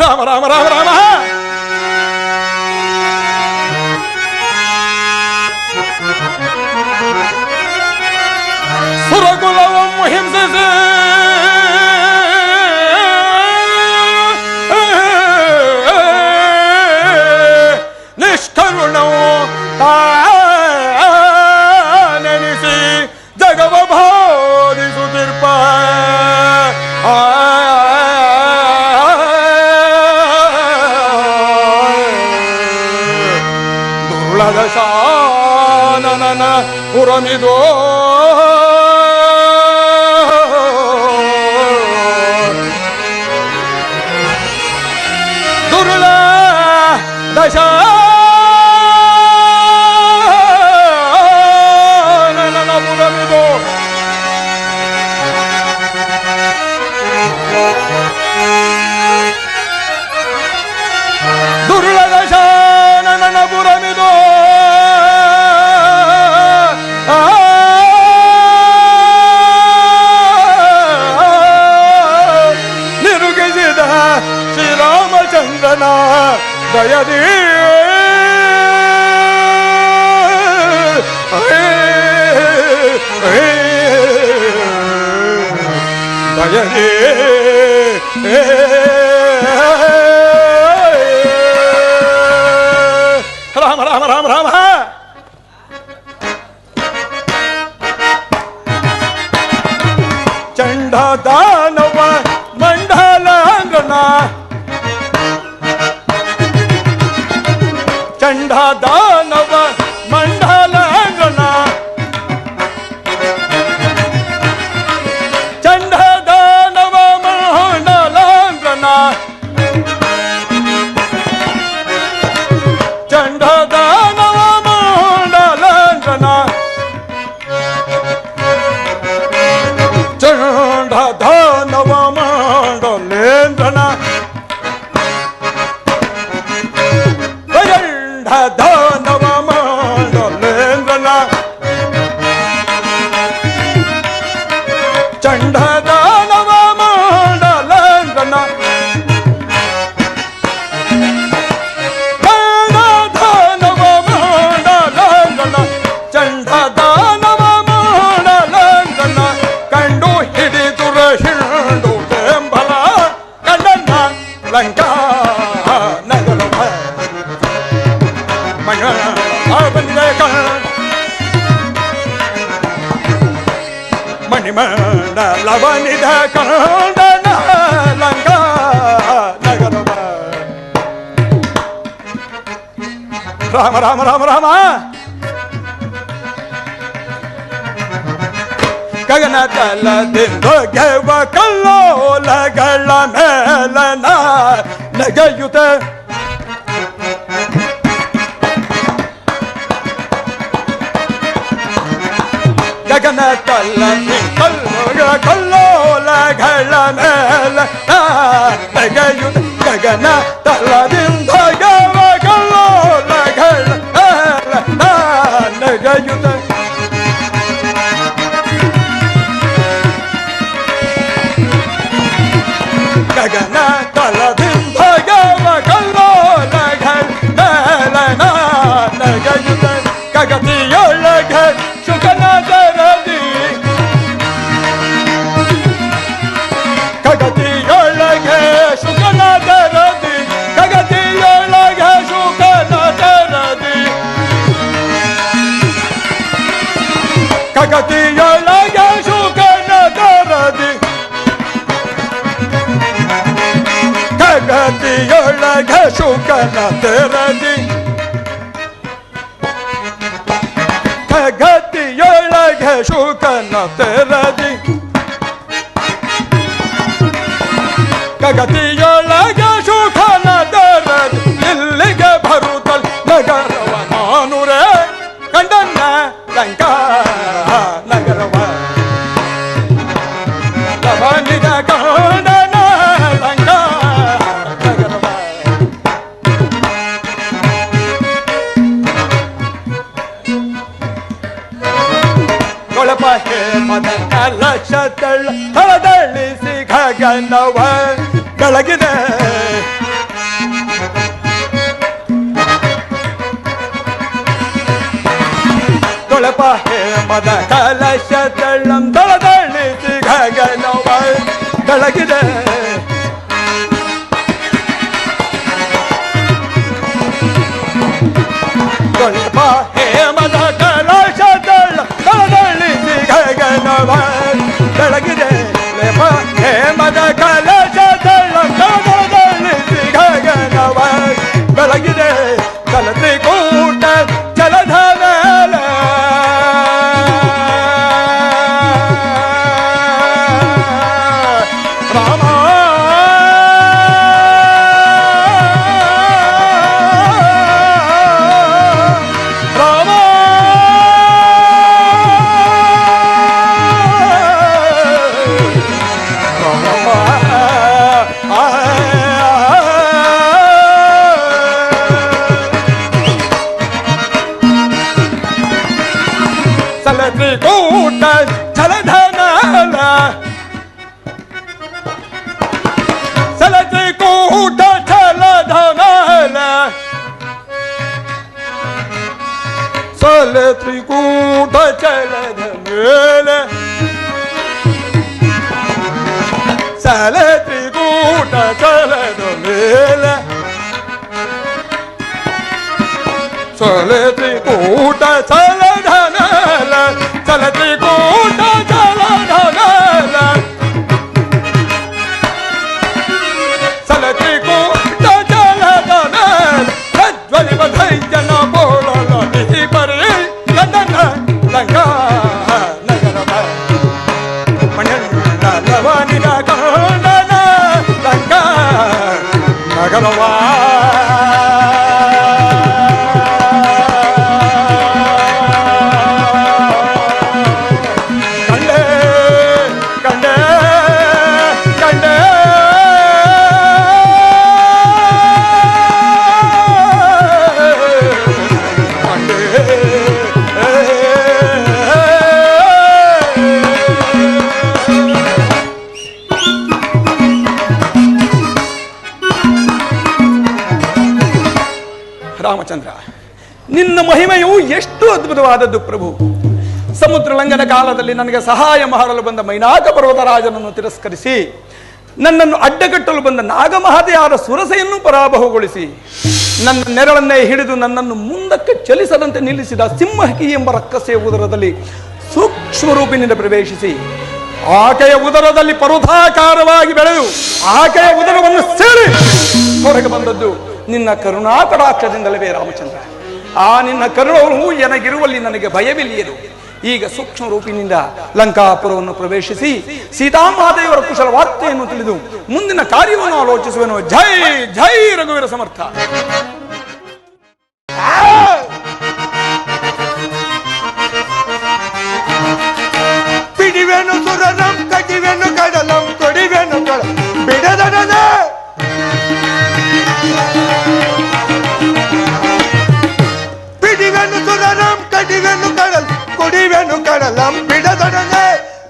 ರಾಮ ರಾಮ ರಾಮ ರಾಮ. ಸುರಕುಲವನ್ನು ಹಿಂಸಿಸಿ ನಿಷ್ಕರುಣವು ನೆನೆಸಿ ಜಗವ ಬಾಧಿಸುತ್ತಿರ್ಪ ದುರ್ಲದ ಶಾನನ ಪುರಮಿದೋ ದುರ್ಲ ದಶ ದುರ್ಲದ ಶಾನನ ಪುರಮಿದೋ ನಿರುಗಿಸಿದ ಶ್ರೀರಾಮಚಂದ್ರನ ದಯದಿ ದಯದಿ ರಾಮ ರಾಮ ರಾಮ ರಾಮ. ಚಂಡ ದಾನವ ಮಂಡಲಾಂಗನ ಚಂಡ ದಾನವ ಮಂಡಲಾಂಗನ ಚಂಡ ದಾನವ ಮಂಡಲಾಂಗನ ಚಂಡ ದಾನವ ಮಂಡಲಾಂಗನ ಚಂಡ ದಾನವ ಮಂಡಲೇಂದ್ರನ ಚಂಡ ದಾನವ ಮಂಡಲೇಂದ್ರನ ಚಂಡ ದಾನವ ಮಂಡಲೇಂದ್ರನ ಚಂಡ ದಾನವ ಮಂಡಲೇಂದ್ರನ ಕಂಡು ಹಿಡಿದುರ ಹಿಂಡು ಬೆಂಬಲ ಕಣ್ಣನ್ನ ಲಂಕಾ ನಗರ ಮಣಿಮಂಡಲವನಿದ ಕಂಡನ ಲಂಕಾ ನಗರವ. ರಾಮ ರಾಮ ರಾಮ ರಾಮ. ಗಗನದಲ್ಲದಿಂದ ಗೆವ ಕಲ್ಲೋಲಗಳ ಮೇಲನ ನಗೆಯುತ ಗಗನದಲ್ಲದಿಂದ ಕಲ್ಲೋಲಗಳ ಮೇಲ ನಗೆಯುತ ಗಗನ ತಲ್ಲದಿಂದ ಗೆವ ಕಲ್ಲೋಲಗಳ ಮೇಲ ನಗೆಯುತ ಗಗನ ತಲದಿಂದ ಗೆವ ಕಲ್ಲೋಲಗಳ ಮೇಲನ ನಗೆಯುತ ಗಗತಿಯೊಳಗೆ ಶುಕನ ದರದಿ ಗಗತಿಯೊಳಗೆ ಶುಕನ ದರದಿ ಗಗತಿಯೊಳಗೆ ಶುಕನ ದರದಿ ಗಗತಿಯೊಳಗೆ ಶುಕನ ದರದಿ ಗಗತಿಯೊಳಗೆ ಶುಕನ ತೆರದಿ ಗಗತಿಯೊಳಗೆ ಶುಕನ ತೆರದಿ ಗಗತಿಯೊಳಗೆ ಶುಕನ ತೆರದಿ ಇಲ್ಲಿಗೆ ಬರುತ್ತಲ್ ನಗರವ ನಾನುರೇ ಕಂಡನ್ನ ಲಂಕಾ ನಗರವ ಲವನಿದ ಕಂಡನ ಲಂಕಾ ನಗರವ. ಕೊಳಪ ಹೇಮದ ಕಲಶದಳ ತಳದಳಿಸಿ ಗಗನವ ಬೆಳಗಿದೆ ಕೊಳಪ ಹೇಮದ ಕಲಶ ತಳ್ಳಂ ತಳದಳಿಸಿ ಗಗನವ ಬೆಳಗಿದೆ ಕೊಳಪ ಹೇಮದ ಕಲಶ ತಳದಳಿಸಿ ಗಗನವ ಬೆಳಗಿದೆ ಹೇಮದ ಕಲಶ ತಳದಳಿಸಿ ಗಗನವ ಬೆಳಗಿದೆ ಕಲತ್ರಿ ಕೂಟ ಚಲಧ ಮೇಲ ರಾಮ ರಾಮ ತ್ರಿಕೂಟ ಛಲಧನಲ ಸಲತ್ರಿಕೂಟ ಛಲಧನಲ ಸಲತ್ರಿಕೂಟ ಛಲಧ ಮೇಲ ಸಲತ್ರಿಕೂಟ ಛಲಧ ಮೇಲ ಸಲತ್ರಿಕೂಟ ಛಲಧನಲ ಸಲತ್ರಿಕೂಟ ಛಲಧನಲ ಸಲತ್ರಿಕೂಟ ಛಲಧನಲ ಪ್ರಜ್ವಲಿತ ಧೈರ್ಯನ ಬೋಳಲ ನಿಧಿ ಪರಿ ಗದನ ಲಂಕಾ ನಗರವ ಮಣ್ಯಲವನಿನ ಕಂದನ ಲಂಕಾ ನಗರವ ರಾಮಚಂದ್ರ, ನಿನ್ನ ಮಹಿಮೆಯು ಎಷ್ಟು ಅದ್ಭುತವಾದದ್ದು ಪ್ರಭು. ಸಮುದ್ರ ಲಂಘನ ಕಾಲದಲ್ಲಿ ನನಗೆ ಸಹಾಯ ಮಾಡಲು ಬಂದ ಮೈನಾಕ ಪರ್ವತರಾಜನನ್ನು ತಿರಸ್ಕರಿಸಿ ನನ್ನನ್ನು ಅಡ್ಡಗಟ್ಟಲು ಬಂದ ನಾಗಮಹತೆಯಾದ ಸುರಸೆಯನ್ನು ಪರಾಭವಗೊಳಿಸಿ ನನ್ನ ನೆರಳನ್ನೇ ಹಿಡಿದು ನನ್ನನ್ನು ಮುಂದಕ್ಕೆ ಚಲಿಸದಂತೆ ನಿಲ್ಲಿಸಿದ ಸಿಂಹಕಿ ಎಂಬ ರಕ್ಕಸೆಯ ಉದರದಲ್ಲಿ ಸೂಕ್ಷ್ಮ ರೂಪಿನಿಂದ ಪ್ರವೇಶಿಸಿ ಆಕೆಯ ಉದರದಲ್ಲಿ ಪರ್ವತಾಕಾರವಾಗಿ ಬೆಳೆದು ಆಕೆಯ ಉದರವನ್ನು ಸೇರಿ ಹೊರಗೆ ಬಂದದ್ದು ನಿನ್ನ ಕರುಣಾ ಕಟಾಕ್ಷದಿಂದಲವೇ ರಾಮಚಂದ್ರ. ಆ ನಿನ್ನ ಕರುಣವು ನನಗಿರುವಲ್ಲಿ ನನಗೆ ಭಯವಿಲ್ಲಿಯದು. ಈಗ ಸೂಕ್ಷ್ಮ ರೂಪಿನಿಂದ ಲಂಕಾಪುರವನ್ನು ಪ್ರವೇಶಿಸಿ ಸೀತಾಮಾತೆಯವರ ಕುಶಲ ವಾರ್ತೆಯನ್ನು ತಿಳಿದು ಮುಂದಿನ ಕಾರ್ಯವನ್ನು ಆಲೋಚಿಸುವೆನು. ಜೈ ಜೈ ರಘುವೀರ ಸಮರ್ಥ. ಪಿಡಿವೆನು ಸುರನಂ ಕಡಿವೆನು ಕಡಲಂ ಕೊಡಿವೆನು ಕಡ ಬಿಡದಡನ ಪಿಡಿವೆನು ಸುರನಂ ಕಡಿವೆನು ಕಡಲ್ ಕೊಡಿವೆನು ಕಡಲಂ ಬಿಡದಡನೆ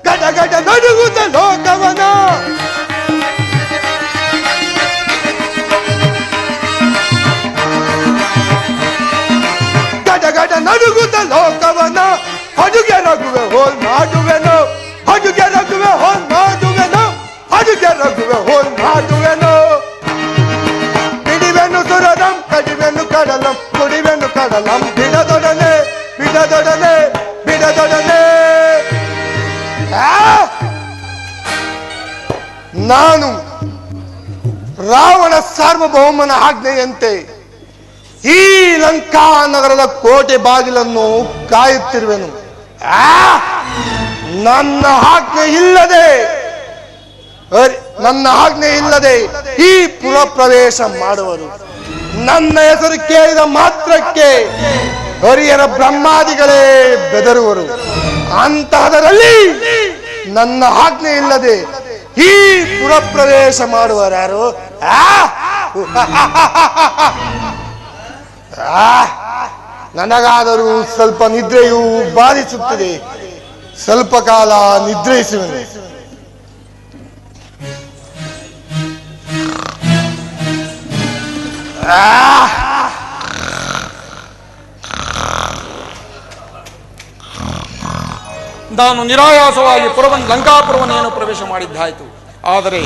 ಗಡ ಗಡ ನಡುಗುತ್ತ ಲೋಕವನ ಗಡ ಗಡ ನಡುಗುತ್ತ ಲೋಕವನ ಅಡುಗೆ ರಘುವೆ ಹೋಲ್ ಮಾಡುವೆನು ಅಡುಗೆ ರಘುವೆ ಹೋಲ್ ಮಾಡುವೆನು ಅಡುಗೆ ರಘುವೆ ಹೋಲ್ ಮಾಡುವೆನು ಬಿಡಿವೆನು ಸುರದಂ ಕಡಿವೆನು ಕಡಲಂ ಕುಡಿವೆನು ಕಡಲಂ ಬಿಡದೊಡನೆ ಬಿಡದೊಡನೆ ಬಿಡದೊಡನೆ. ನಾನು ರಾವಣ ಸಾರ್ವಭೌಮನ ಆಜ್ಞೆಯಂತೆ ಈ ಲಂಕಾ ನಗರದ ಕೋಟೆ ಬಾಗಿಲನ್ನು ಕಾಯುತ್ತಿರುವೆನು. ನನ್ನ ಆಜ್ಞೆ ಇಲ್ಲದೆ ಈ ಪುರ ಪ್ರವೇಶ ಮಾಡುವರು. ನನ್ನ ಹೆಸರು ಕೇಳಿದ ಮಾತ್ರಕ್ಕೆ ಹರಿಯರ ಬ್ರಹ್ಮಾದಿಗಳೇ ಬೆದರುವರು. ಅಂತಹದರಲ್ಲಿ ನನ್ನ ಆಜ್ಞೆ ಇಲ್ಲದೆ ಈ ಪುರ ಪ್ರವೇಶ ಮಾಡುವರಾರು? ನನಗಾದರೂ ಸ್ವಲ್ಪ ನಿದ್ರೆಯು ಬಾಧಿಸುತ್ತದೆ. ಸ್ವಲ್ಪ ಕಾಲ ನಿದ್ರಿಸುವೆನು. ನಾನು ನಿರಾಯಾಸವಾಗಿ ಲಂಕಾಪುರವನ್ನೇನು ಪ್ರವೇಶ ಮಾಡಿದ್ದಾಯಿತು. ಆದರೆ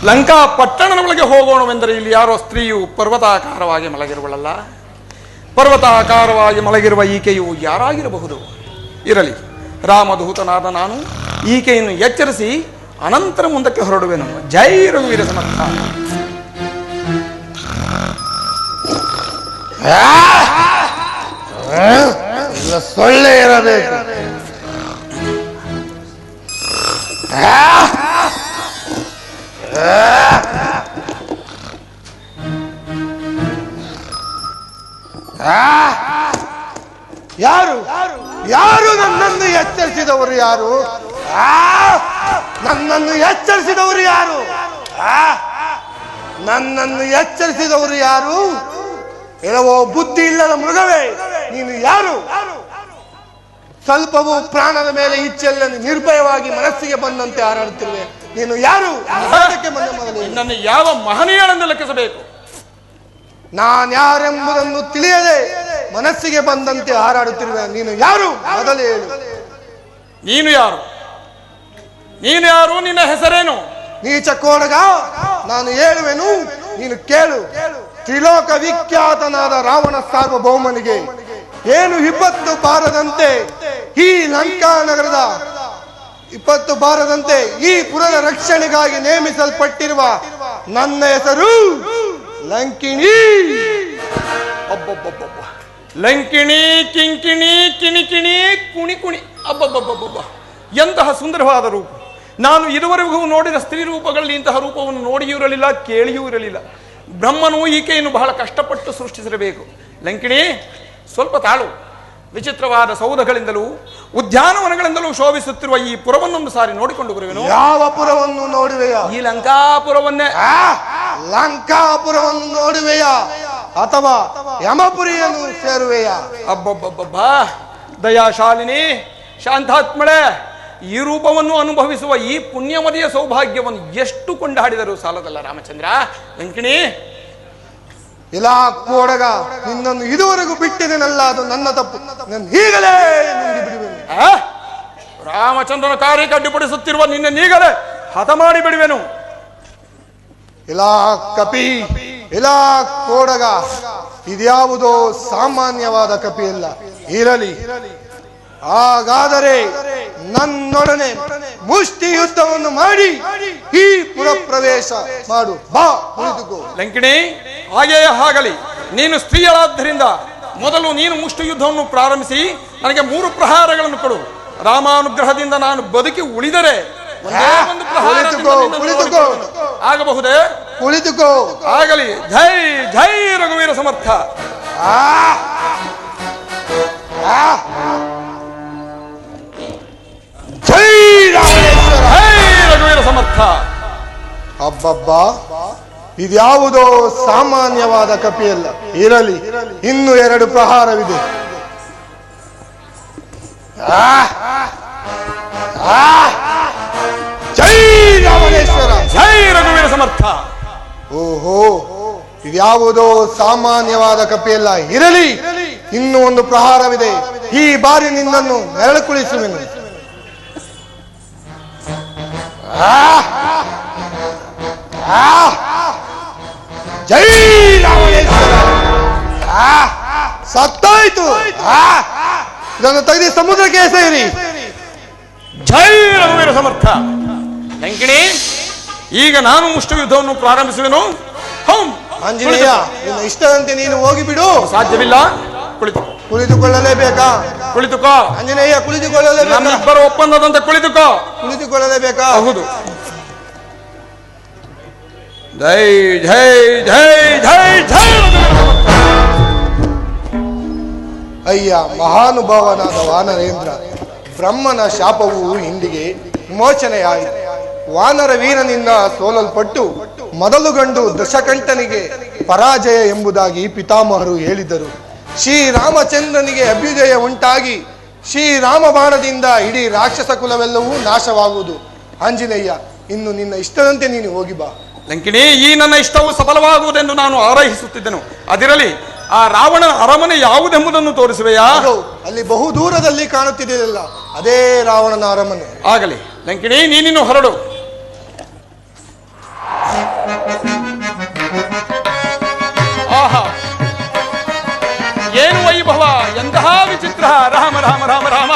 ಲಂಕಾ ಪಟ್ಟಣದ ಒಳಗೆ ಹೋಗೋಣವೆಂದರೆ ಇಲ್ಲಿ ಯಾರೋ ಸ್ತ್ರೀಯು ಪರ್ವತಾಕಾರವಾಗಿ ಮಲಗಿರುವಳಲ್ಲ. ಪರ್ವತಾಕಾರವಾಗಿ ಮಲಗಿರುವ ಈಕೆಯು ಯಾರಾಗಿರಬಹುದು? ಇರಲಿ, ರಾಮದೂತನಾದ ನಾನು ಈಕೆಯನ್ನು ಎಚ್ಚರಿಸಿ ಅನಂತರ ಮುಂದಕ್ಕೆ ಹೊರಡುವೆನು. ಜೈ ರಘುವೀರ ಸಮರ್ಥ. ಸೊಳ್ಳೆ ಇರಬೇಕು. ಯಾರು ಯಾರು ನನ್ನನ್ನು ಎಚ್ಚರಿಸಿದವರು? ಯಾರು ನನ್ನನ್ನು ಎಚ್ಚರಿಸಿದವರು? ಯಾರು ನನ್ನನ್ನು ಎಚ್ಚರಿಸಿದವರು? ಯಾರು? ಹೇಳವೋ ಬುದ್ಧಿ ಇಲ್ಲದ ಮೃಗವೇ, ನೀನು ಯಾರು? ಸ್ವಲ್ಪವೂ ಪ್ರಾಣದ ಮೇಲೆ ಇಚ್ಛೆಲ್ಲನ್ನು ನಿರ್ಭಯವಾಗಿ ಮನಸ್ಸಿಗೆ ಬಂದಂತೆ ಹಾರಾಡುತ್ತಿರುವೆ. ನೀನು ಯಾರು? ನನ್ನನ್ನು ಯಾವ ಮಹನೀಯನೆಂದು ಲೆಕ್ಕಿಸಬೇಕು? ನಾನ್ಯಾರೆಂಬುದನ್ನು ತಿಳಿಯದೆ ಮನಸ್ಸಿಗೆ ಬಂದಂತೆ ಹಾರಾಡುತ್ತಿರುವೆ. ನೀನು ಯಾರು? ಮೊದಲೇ ಹೇಳು. ನೀನು ಯಾರು? ನೀನು ಯಾರು? ನಿನ್ನ ಹೆಸರೇನು? ನೀಚ ಕೋಡಗ, ನಾನು ಹೇಳುವೆನು, ನೀನು ಕೇಳು. ತ್ರಿಲೋಕ ವಿಖ್ಯಾತನಾದ ರಾವಣ ಸಾರ್ವಭೌಮನಿಗೆ ಏನು 20 ಬಾರದಂತೆ ಈ ಲಂಕಾ ನಗರದ 20 ಬಾರದಂತೆ ಈ ಪುರದ ರಕ್ಷಣೆಗಾಗಿ ನೇಮಿಸಲ್ಪಟ್ಟಿರುವ ನನ್ನ ಹೆಸರು ಲಂಕಿಣಿ. ಅಬ್ಬಬ್ಬಬ್ಬಬ್ಬ, ಲಂಕಿಣಿ, ಕಿಂಕಿಣಿ, ಕಿಣಿಕಿಣಿ, ಕುಣಿಕುಣಿ. ಅಬ್ಬಬ್ಬಬ್ಬಬ್ಬ, ಎಂತಹ ಸುಂದರವಾದ ರೂಪ! ನಾನು ಇದುವರೆಗೂ ನೋಡಿದ ಸ್ತ್ರೀ ರೂಪಗಳಲ್ಲಿ ಇಂತಹ ರೂಪವನ್ನು ನೋಡಿಯೂ ಇರಲಿಲ್ಲ, ಕೇಳಿಯೂ ಇರಲಿಲ್ಲ. ಬ್ರಹ್ಮನು ಈಕೆಯನ್ನು ಬಹಳ ಕಷ್ಟಪಟ್ಟು ಸೃಷ್ಟಿಸಿರಬೇಕು. ಲಂಕಿಣಿ, ಸ್ವಲ್ಪ ತಾಳು. ವಿಚಿತ್ರವಾದ ಸೌಧಗಳಿಂದಲೂ ಉದ್ಯಾನವನಗಳಿಂದಲೂ ಶೋಭಿಸುತ್ತಿರುವ ಈ ಪುರವನ್ನೊಂದು ಸಾರಿ ನೋಡಿಕೊಂಡು ಬರುವೆನು. ಯಾವ ಪುರವನ್ನು ನೋಡುವೆಯಾ? ಈ ಲಂಕಾಪುರವನ್ನೇ. ಲಂಕಾಪುರವನ್ನು ನೋಡುವೆಯಾ ಅಥವಾ ಯಮಪುರಿಯನ್ನು ಸೇರುವೆಯಾ? ಅಬ್ಬಬ್ಬಬ್ಬ, ದಯಾಶಾಲಿನಿ, ಶಾಂತಾತ್ಮಳೆ, ಈ ರೂಪವನ್ನು ಅನುಭವಿಸುವ ಈ ಪುಣ್ಯಮದಿಯ ಸೌಭಾಗ್ಯವನ್ನು ಎಷ್ಟು ಕೊಂಡಾಡಿದರೂ ಸಾಲದಲ್ಲ ರಾಮಚಂದ್ರ. ಲಂಕಿಣಿ, ಇಲ್ಲ ಕೋಡಗ, ನಿನ್ನನ್ನು ಇದುವರೆಗೂ ಬಿಟ್ಟಿದ್ದೇನಲ್ಲ, ಅದು ನನ್ನ ತಪ್ಪು. ನಾನು ಈಗಲೇ ನುಂಗಿ ಬಿಡುವೆನು. ರಾಮಚಂದ್ರನ ಕಾರ್ಯಕ್ಕೆ ಅಡ್ಡಿಪಡಿಸುತ್ತಿರುವ ನಿನ್ನನ್ನೀಗಲೇ ಹತ ಮಾಡಿ ಬಿಡುವೆನು. ಇಲ್ಲ ಕಪಿ, ಇಲ್ಲ ಕೋಡಗ, ಇದ್ಯಾವುದೋ ಸಾಮಾನ್ಯವಾದ ಕಪಿ ಇಲ್ಲ. ಇರಲಿ, ಹಾಗಾದರೆ ನನ್ನೊಡನೆ ಮುಷ್ಟಿ ಯುದ್ಧವನ್ನು ಮಾಡಿ ಈ ಪುರ ಪ್ರವೇಶ ಮಾಡು. ಬಾ, ಕುಳಿತುಕೋ. ಲಂಕಿಣಿ, ಹಾಗೆಯೇ ಆಗಲಿ. ನೀನು ಸ್ತ್ರೀಯರಾದ್ದರಿಂದ ಮೊದಲು ನೀನು ಮುಷ್ಟಿ ಯುದ್ಧವನ್ನು ಪ್ರಾರಂಭಿಸಿ ನನಗೆ 3 ಪ್ರಹಾರಗಳನ್ನು ಕೊಡು. ರಾಮಾನುಗ್ರಹದಿಂದ ನಾನು ಬದುಕಿ ಉಳಿದರೆ ಆಗಬಹುದೇ? ಕುಳಿತುಕೋ. ಆಗಲಿ. ಜೈ ಜೈ ರಘುವೀರ ಸಮರ್ಥ. ಜೈ ರಾಮೇಶ್ವರ. ಜೈ ರಘುವೀರ ಸಮರ್ಥ. ಅಬ್ಬಬ್ಬ, ಇದ್ಯಾವುದೋ ಸಾಮಾನ್ಯವಾದ ಕಪಿಯಲ್ಲ. ಇರಲಿ, ಇನ್ನು 2 ಪ್ರಹಾರವಿದೆ. ಜೈ ರಾಮೇಶ್ವರ. ಜೈ ರಘುವೀರ ಸಮರ್ಥ. ಓಹೋ, ಇದ್ಯಾವುದೋ ಸಾಮಾನ್ಯವಾದ ಕಪಿಯಲ್ಲ. ಇರಲಿ, ಇನ್ನು 1 ಪ್ರಹಾರವಿದೆ. ಈ ಬಾರಿ ನಿನ್ನನ್ನು ನೆರಳುಕುಳಿಸುವೆನು. ಜೈ ರಾಮೇಶ್ವರ. ಸತ್ತಾಯ್ತು. ಇದನ್ನು ತೆಗೆದು ಸಮುದ್ರಕ್ಕೆ ಎಸೆಯಿರಿ. ಜೈ ರಘುವೀರ ಸಮರ್ಥ. ಲಂಕಿಣಿ, ಈಗ ನಾನು ಮುಷ್ಟಿ ಯುದ್ಧವನ್ನು ಪ್ರಾರಂಭಿಸುವೆನು. ಆಂಜನೇಯ, ನಿನ್ನ ಇಷ್ಟದಂತೆ ನೀನು ಹೋಗಿಬಿಡು. ಸಾಧ್ಯವಿಲ್ಲ. ಕುಳಿತುಕೊಳ್ಳಲೇಬೇಕಾ? ಕುಳಿತುಕೋ. ಆಂಜನೇಯ, ಕುಳಿತುಕೊಳ್ಳಲೇಬೇಕಾ? ನಮ್ಮಿಬ್ಬರ ಒಪ್ಪಂದದಂತೆ ಕುಳಿತುಕೋ. ಕುಳಿತುಕೊಳ್ಳಲೇಬೇಕಾ? ಹೌದು. ಜೈ ಜೈ ಜೈ ಜೈ ಜೈ. ಅಯ್ಯ ಮಹಾನುಭಾವನಾದ ವಾನರೇಂದ್ರ, ಬ್ರಹ್ಮನ ಶಾಪವು ಇಂದಿಗೆ ವಿಮೋಚನೆಯಾಯಿತು. ವಾನರ ವೀರನಿಂದ ಸೋಲಲ್ಪಟ್ಟು ಮೊದಲು ಗಂಡು ದಶಕಂಠನಿಗೆ ಪರಾಜಯ ಎಂಬುದಾಗಿ ಪಿತಾಮಹರು ಹೇಳಿದರು. ಶ್ರೀರಾಮಚಂದ್ರನಿಗೆ ಅಭ್ಯುದಯ ಉಂಟಾಗಿ ಶ್ರೀರಾಮ ಬಾಣದಿಂದ ಇಡೀ ರಾಕ್ಷಸ ಕುಲವೆಲ್ಲವೂ ನಾಶವಾಗುವುದು. ಆಂಜನೇಯ, ಇನ್ನು ನಿನ್ನ ಇಷ್ಟದಂತೆ ನೀನು ಹೋಗಿ ಬಾ. ಲಂಕಿಣಿ, ಈ ನನ್ನ ಇಷ್ಟವು ಸಫಲವಾಗುವುದೆಂದು ನಾನು ಆರೈಸುತ್ತಿದ್ದೆನು. ಅದಿರಲಿ, ಆ ರಾವಣನ ಅರಮನೆ ಯಾವುದೆಂಬುದನ್ನು ತೋರಿಸುವೆಯಾ? ಅಲ್ಲಿ ಬಹು ದೂರದಲ್ಲಿ ಕಾಣುತ್ತಿದೆಯಲ್ಲ, ಅದೇ ರಾವಣನ ಅರಮನೆ. ಆಗಲಿ ಲಂಕಿಣಿ, ನೀನಿನ್ನು ಹೊರಡು. ಆಹಾ, ಏನು ವೈಭವ, ಎಂತಹ ವಿಚಿತ್ರ! ರಾಮ ರಾಮ ರಾಮ ರಾಮ.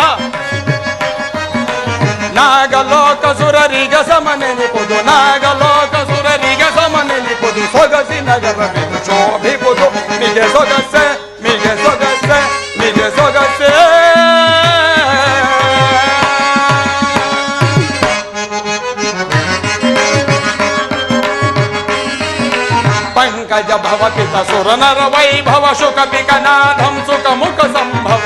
ನಾಗಲೋಕ ಸುರರಿಗ ಸಮನೆನಿಪುದು, ನಾಗಲೋಕ ಸುರರಿಗ ಸಮನೆನಿಪುದು, ಸೊಗಸಿ ನಗರವಿದು ಶೋಭಿಪುದು, ಮಿಗೆ ಸೊಗಸೆ ಮಿಗೆ ಸೊಗಸೆ ಮಿಗೆ ಸೊಗಸೆ. ಪಂಕಜ ಭವಪಿತ ಸುರನರ ವೈಭವ ಶುಕ ಪಿಕನಾಧಂ ಸುಖ ಮುಖ ಸಂಭವ.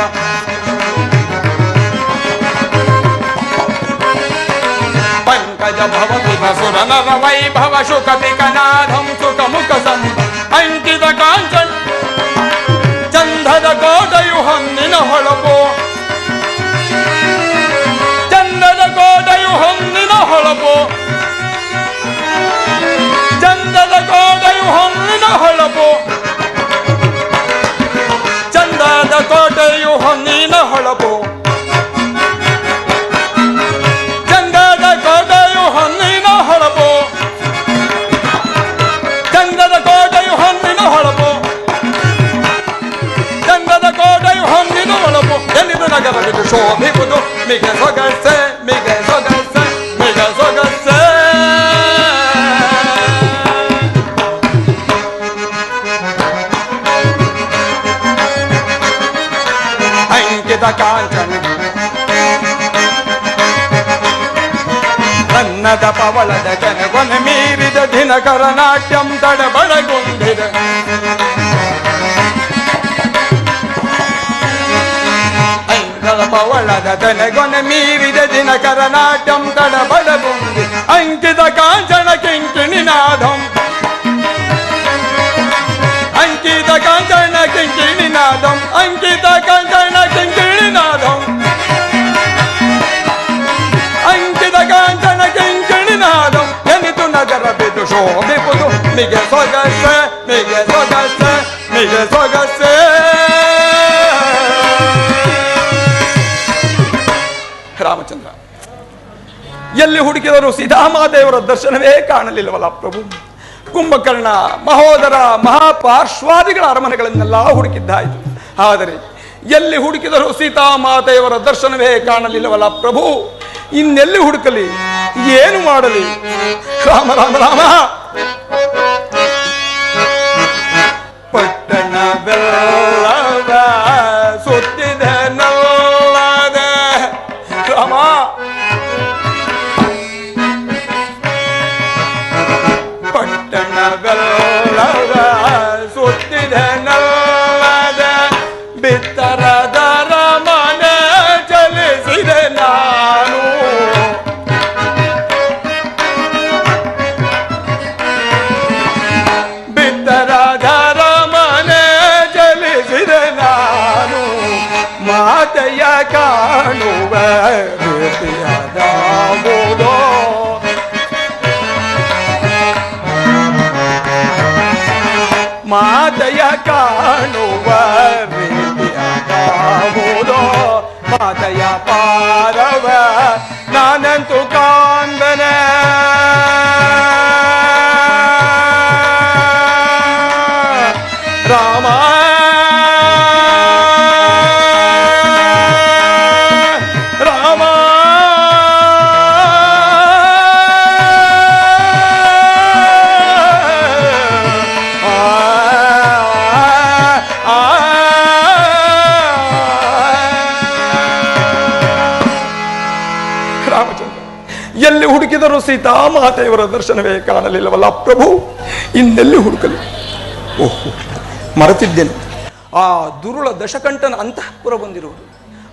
ಪಂಕಜ ಭವಪಿತ ಸುರನರ ವೈಭವ ಶುಕ ಪಿಕನಾಧಂ ಸುಖ ಮುಖ ಸಂಭವ. ಅಂಕಿತ ಕಾಂಚನ ಚಂದದ ಕೋಟೆಯು ಹೊನ್ನಿನ ಹೊಳಪು, ಚಂದದ ಕೋಟೆಯು ಹೊನ್ನಿನ ಹೊಳಪು, ಚಂದದ ಕೋಟೆಯು ಹೊನ್ನಿನ ಹೊಳಪು, ಚಂದದ ಕೋಟೆಯು ಹೊನ್ನಿನ ಹೊಳಪು, ಚಂದದ ಕೋಟೆಯು ಹೊನ್ನಿನ ಹೊಳಪು, ಚಂದದ ಕೋಟೆಯು ಹೊನ್ನಿನ ಹೊಳಪು, ಚಂದದ ಕೋಟೆಯು ಹೊನ್ನಿನ ಹೊಳಪು. ಎಲ್ಲಿದು ನಗರವಿದು ಶೋಭಿಪುದು, ಮಿಗೆ ಸೊಗಸೆ ಮಿಗೆ ಸೊಗಸೆ ಮಿಗೆ ಸೊಗಸೆ. ಅಂಕಿತ ಕಾಂಚನ ಅನ್ನದ ಪವಳದ ಜನಗೊನೆ ಮೀರಿದ ದಿನಕರ ನಾಟ್ಯಂ ತಡಬಡಗೊಂಡಿದ. ಅನ್ನದ ಪವಳದ ಜನಗೊನೆ ಮೀರಿದ ದಿನಕರ ನಾಟ್ಯಂ ತಡಬಡಗೊಂಡಿ. ಅಂಕಿತ ಕಾಂಚನ ಕಿಂಕಿಣಿನಾದಂ, ಅಂಕಿತ ಕಾಂಚನ ಕಿಂಕಿಣಿನಾದಂ, ಅಂಕಿತ ಕಾಂಚನ ಕಿಂಕಿಣಿನಾದಂ, ಅಂಕಿತ ಕಾಂಚನ ಕಿಂಕಿಣಿನಾದಂ. ಎನಿತು ನಗರ ಬಿದು ಶೋಭಿಪುದು, ಮಿಗೆ ಸೊಗಸೆ ಮಿಗೆ ಸೊಗಸೆ ಮಿಗೆ ಸೊಗಸೆ. ರಾಮಚಂದ್ರ, ಎಲ್ಲಿ ಹುಡುಕಿದರೂ ಸೀತಾಮಾದೇವರ ದರ್ಶನವೇ ಕಾಣಲಿಲ್ಲವಲ್ಲ ಪ್ರಭು. ಕುಂಭಕರ್ಣ, ಮಹೋದರ, ಮಹಾಪಾರ್ಶ್ವಾದಿಗಳ ಅರಮನೆಗಳನ್ನೆಲ್ಲ ಹುಡುಕಿದ್ದಾಯಿತು. ಆದರೆ ಎಲ್ಲಿ ಹುಡುಕಿದರೂ ಸೀತಾಮಾತೆಯವರ ದರ್ಶನವೇ ಕಾಣಲಿಲ್ಲವಲ್ಲ ಪ್ರಭು. ಇನ್ನೆಲ್ಲಿ ಹುಡುಕಲಿ, ಏನು ಮಾಡಲಿ? ರಾಮ ರಾಮ ರಾಮ. ಪಟ್ಟಣವೆಲ್ಲವ ಸುತ್ತಿದ ನಲ್ಲದ ರಾಮ. ಪಟ್ಟಣವೆಲ್ಲವ ಸುತ್ತಿದ ನಲ್ಲದ ಬಿತ್ತರದ ಮನೆ ಚಲಿಸಿದೆ ನಾನು. ಬಿತ್ತರದ ಮನೆ ಚಲಿಸಿದೆ ನಾನು. ಮಾತೆಯ ಕಾಣುವ ರೀತಿಯದಾವುದೋ, ಮಾತೆಯ ಕಾಣುವ ರೀತಿಯದಾವುದೋ. ಮಾತೆಯ ಪಾರವ ನಾನಂತೂ ಕಾಂದನೆ. ರಾಮ ರಾಮ ರಾಮಚಂದ್ರ, ಎಲ್ಲಿ ಹುಡುಕಿದರೂ ಸೀತಾಮಾತೆಯವರ ದರ್ಶನವೇ ಕಾಣಲಿಲ್ಲವಲ್ಲ ಪ್ರಭು. ಇನ್ನೆಲ್ಲಿ ಹುಡುಕಲಿ? ಓಹೋ, ಮರೆತಿದ್ದೇನೆ. ಆ ದುರುಳ ದಶಕಂಠನ ಅಂತಃಪುರ ಬಂದಿರುವುದು.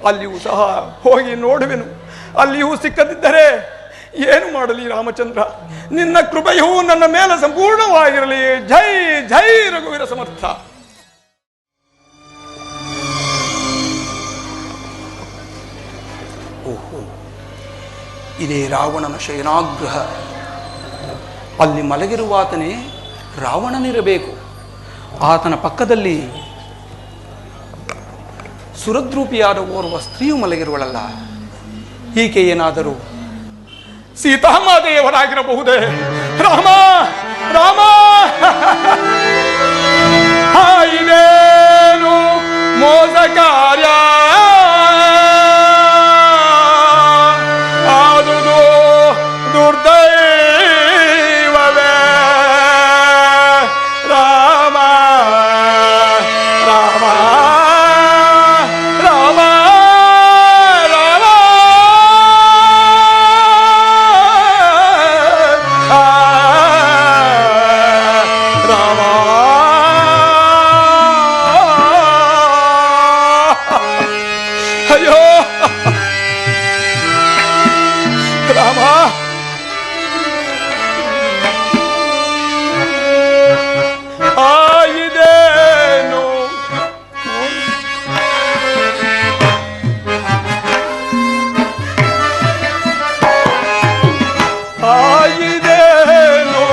ಅಲ್ಲಿಯೂ ಸಹ ಹೋಗಿ ನೋಡುವೆನು. ಅಲ್ಲಿಯೂ ಸಿಕ್ಕದಿದ್ದರೆ ಏನು ಮಾಡಲಿ ರಾಮಚಂದ್ರ? ನಿನ್ನ ಕೃಪೆಯೂ ನನ್ನ ಮೇಲೆ ಸಂಪೂರ್ಣವಾಗಿರಲಿ. ಜೈ ಜೈ ರಘುವೀರ ಸಮರ್ಥ. ಓಹೋ, ಇದೇ ರಾವಣನ ಶಯನಾಗ್ರಹ. ಅಲ್ಲಿ ಮಲಗಿರುವಾತನೇ ರಾವಣನಿರಬೇಕು. ಆತನ ಪಕ್ಕದಲ್ಲಿ ಸುರದ್ರೂಪಿಯಾದ ಓರ್ವ ಸ್ತ್ರೀಯು ಮಲಗಿರುವಳಲ್ಲ. ಈಕೆ ಏನಾದರೂ ಸೀತಾಮಾತೆಯವರಾಗಿರಬಹುದೇ? ರಾಮ ರಾಮ ಇದೇನು ಮೋಸ ಕಾರ್ಯ, ಆದುದು ದುರ್ದೈವವೇ. ರಾಮ ರಾಮ ರಾಮ ರಾಮ ರಾಮ. ಅಯ್ಯೋ ರಾಮ, ಇದೇನು ಇದೇನು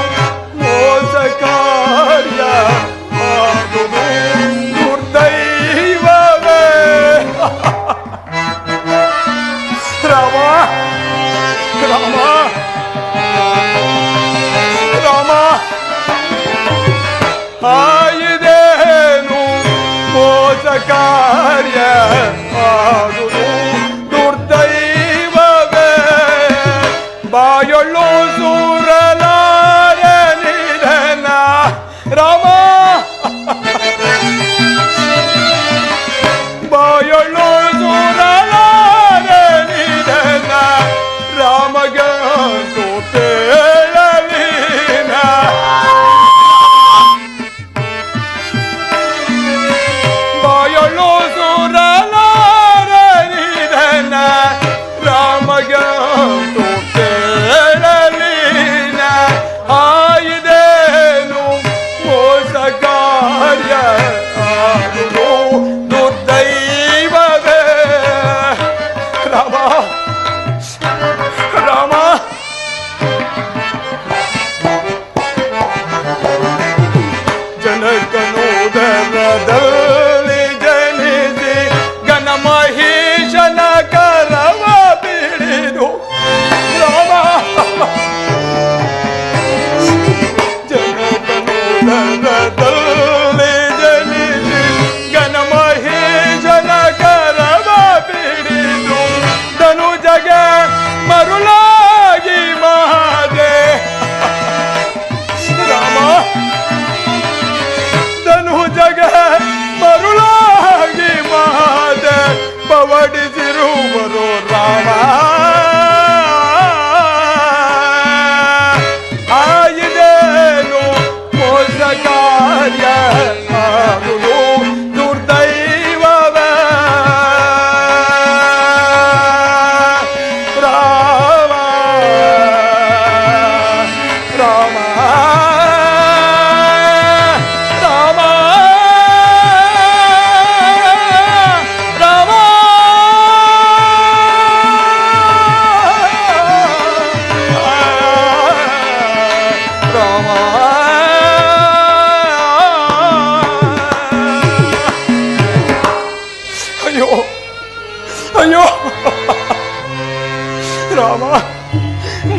ಮೋಸ ಕಾರ್ಯ, ಆದುದು ದುರ್ದೈವವೇ. ರಾಮ ರಾಮ ರಾಮ, ಇದೇನು ಮೋಸ ಕಾರ್ಯ, ಆದುದು ದುರ್ದೈವವೇ. ಬಾಯೊಳ್ಳು ಸೂರಲಾರ ನಿಧನ. ರಾಮ ಬಾಯೊಳ್ಳು ಸೂರಲಾರ ನಿಧನ, ರಾಮಗ ತೇಳಲಿನ. ಬಾಯೊಳ್ಳು ಸೂರಲಾರ ನಿಧನ, ರಾಮಗ ತೇಳಲಿನ. ಇದೇನು ಮೋಸ ಕಾರ್ಯ, ಆದುದು ದುರ್ದೈವವೇ. ರಾಮ ರಾಮ ಜನಕನೋದರದಲ್ಲಿ ಜನಿಸಿ ಗಣ ಮಹೇಶನ ಕರವ ಬಿಡಿದು. ರಾಮ ಜನಕನೋದರದಲ್ಲಿ ಜನಿಸಿ ಗಣ ಮಹೇಶನ ಕರವ ಬಿಡಿದು, ಧನು ಜಗ ಮರುಳಾಗಿ ಮಹಾದೇ. ರಾಮ ಧನು ಜಗ ಮರುಳಾಗಿ ಮಹಾದೇ, ಪವಡಿಸಿರುವರು ರಾಮ. ಇದೇನು ಮೋಸ ಕಾರ್ಯ, ಆದುದು ದುರ್ದೈವವೇ. ರಾಮ ರಾಮ ರಾಮ ರಾಮ ರಾಮ. ಅಯ್ಯೋ ಅಯ್ಯೋ ರಾಮ,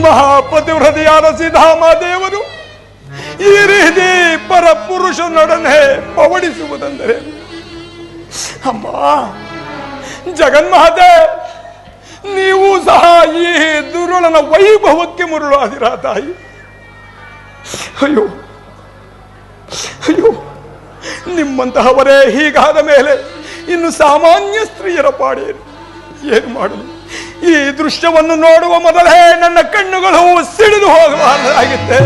ಮಹಾಪತಿವ್ರತೆಯಾದ ಸೀತಾಮಾದೇವರು ಈ ರೀತಿ ಪರಪುರುಷನೊಡನೆ ಪವಡಿಸುವುದೆಂದರೆ, ಅಮ್ಮ ಜಗನ್ಮಾತೆ, ನೀವು ಸಹ ಈ ದುರುಳನ ವೈಭವಕ್ಕೆ ಮುರುಳಾದಿರ ತಾಯಿ. ಅಯ್ಯೋ ಅಯ್ಯೋ, ನಿಮ್ಮಂತಹವರೇ ಹೀಗಾದ ಮೇಲೆ ಇನ್ನು ಸಾಮಾನ್ಯ ಸ್ತ್ರೀಯರ ಪಾಡೇನು? ಏನು ಮಾಡಲಿ? ಈ ದೃಶ್ಯವನ್ನು ನೋಡುವ ಮೊದಲೇ ನನ್ನ ಕಣ್ಣುಗಳು ಸಿಡಿದು ಹೋಗಬಾರದಾಗಿತ್ತೆ.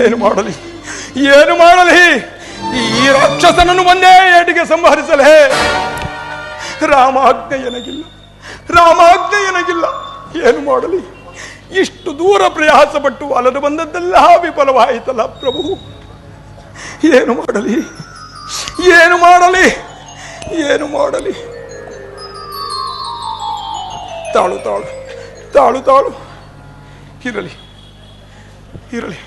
ಏನು ಮಾಡಲಿ ಏನು ಮಾಡಲಿ? ಈ ರಾಕ್ಷಸನನ್ನು ಒಂದೇ ಏಟಿಗೆ ಸಂಹರಿಸಲೇ ರಾಮಾಜ್ಞೆ ನನಗಿಲ್ಲ, ರಾಮಾಜ್ಞೆ ನನಗಿಲ್ಲ. ಏನು ಮಾಡಲಿ? ಇಷ್ಟು ದೂರ ಪ್ರಯಾಸ ಪಟ್ಟು ಅಲದು ಬಂದದ್ದೆಲ್ಲ ವಿಫಲವಾಯಿತಲ್ಲ ಪ್ರಭು. ಏನು ಮಾಡಲಿ ಏನು ಮಾಡಲಿ ಏನು ಮಾಡಲಿ? ತಾಳು ತಾಳು ತಾಳು ತಾಳು. ಇರಲಿ ಇರಲಿ,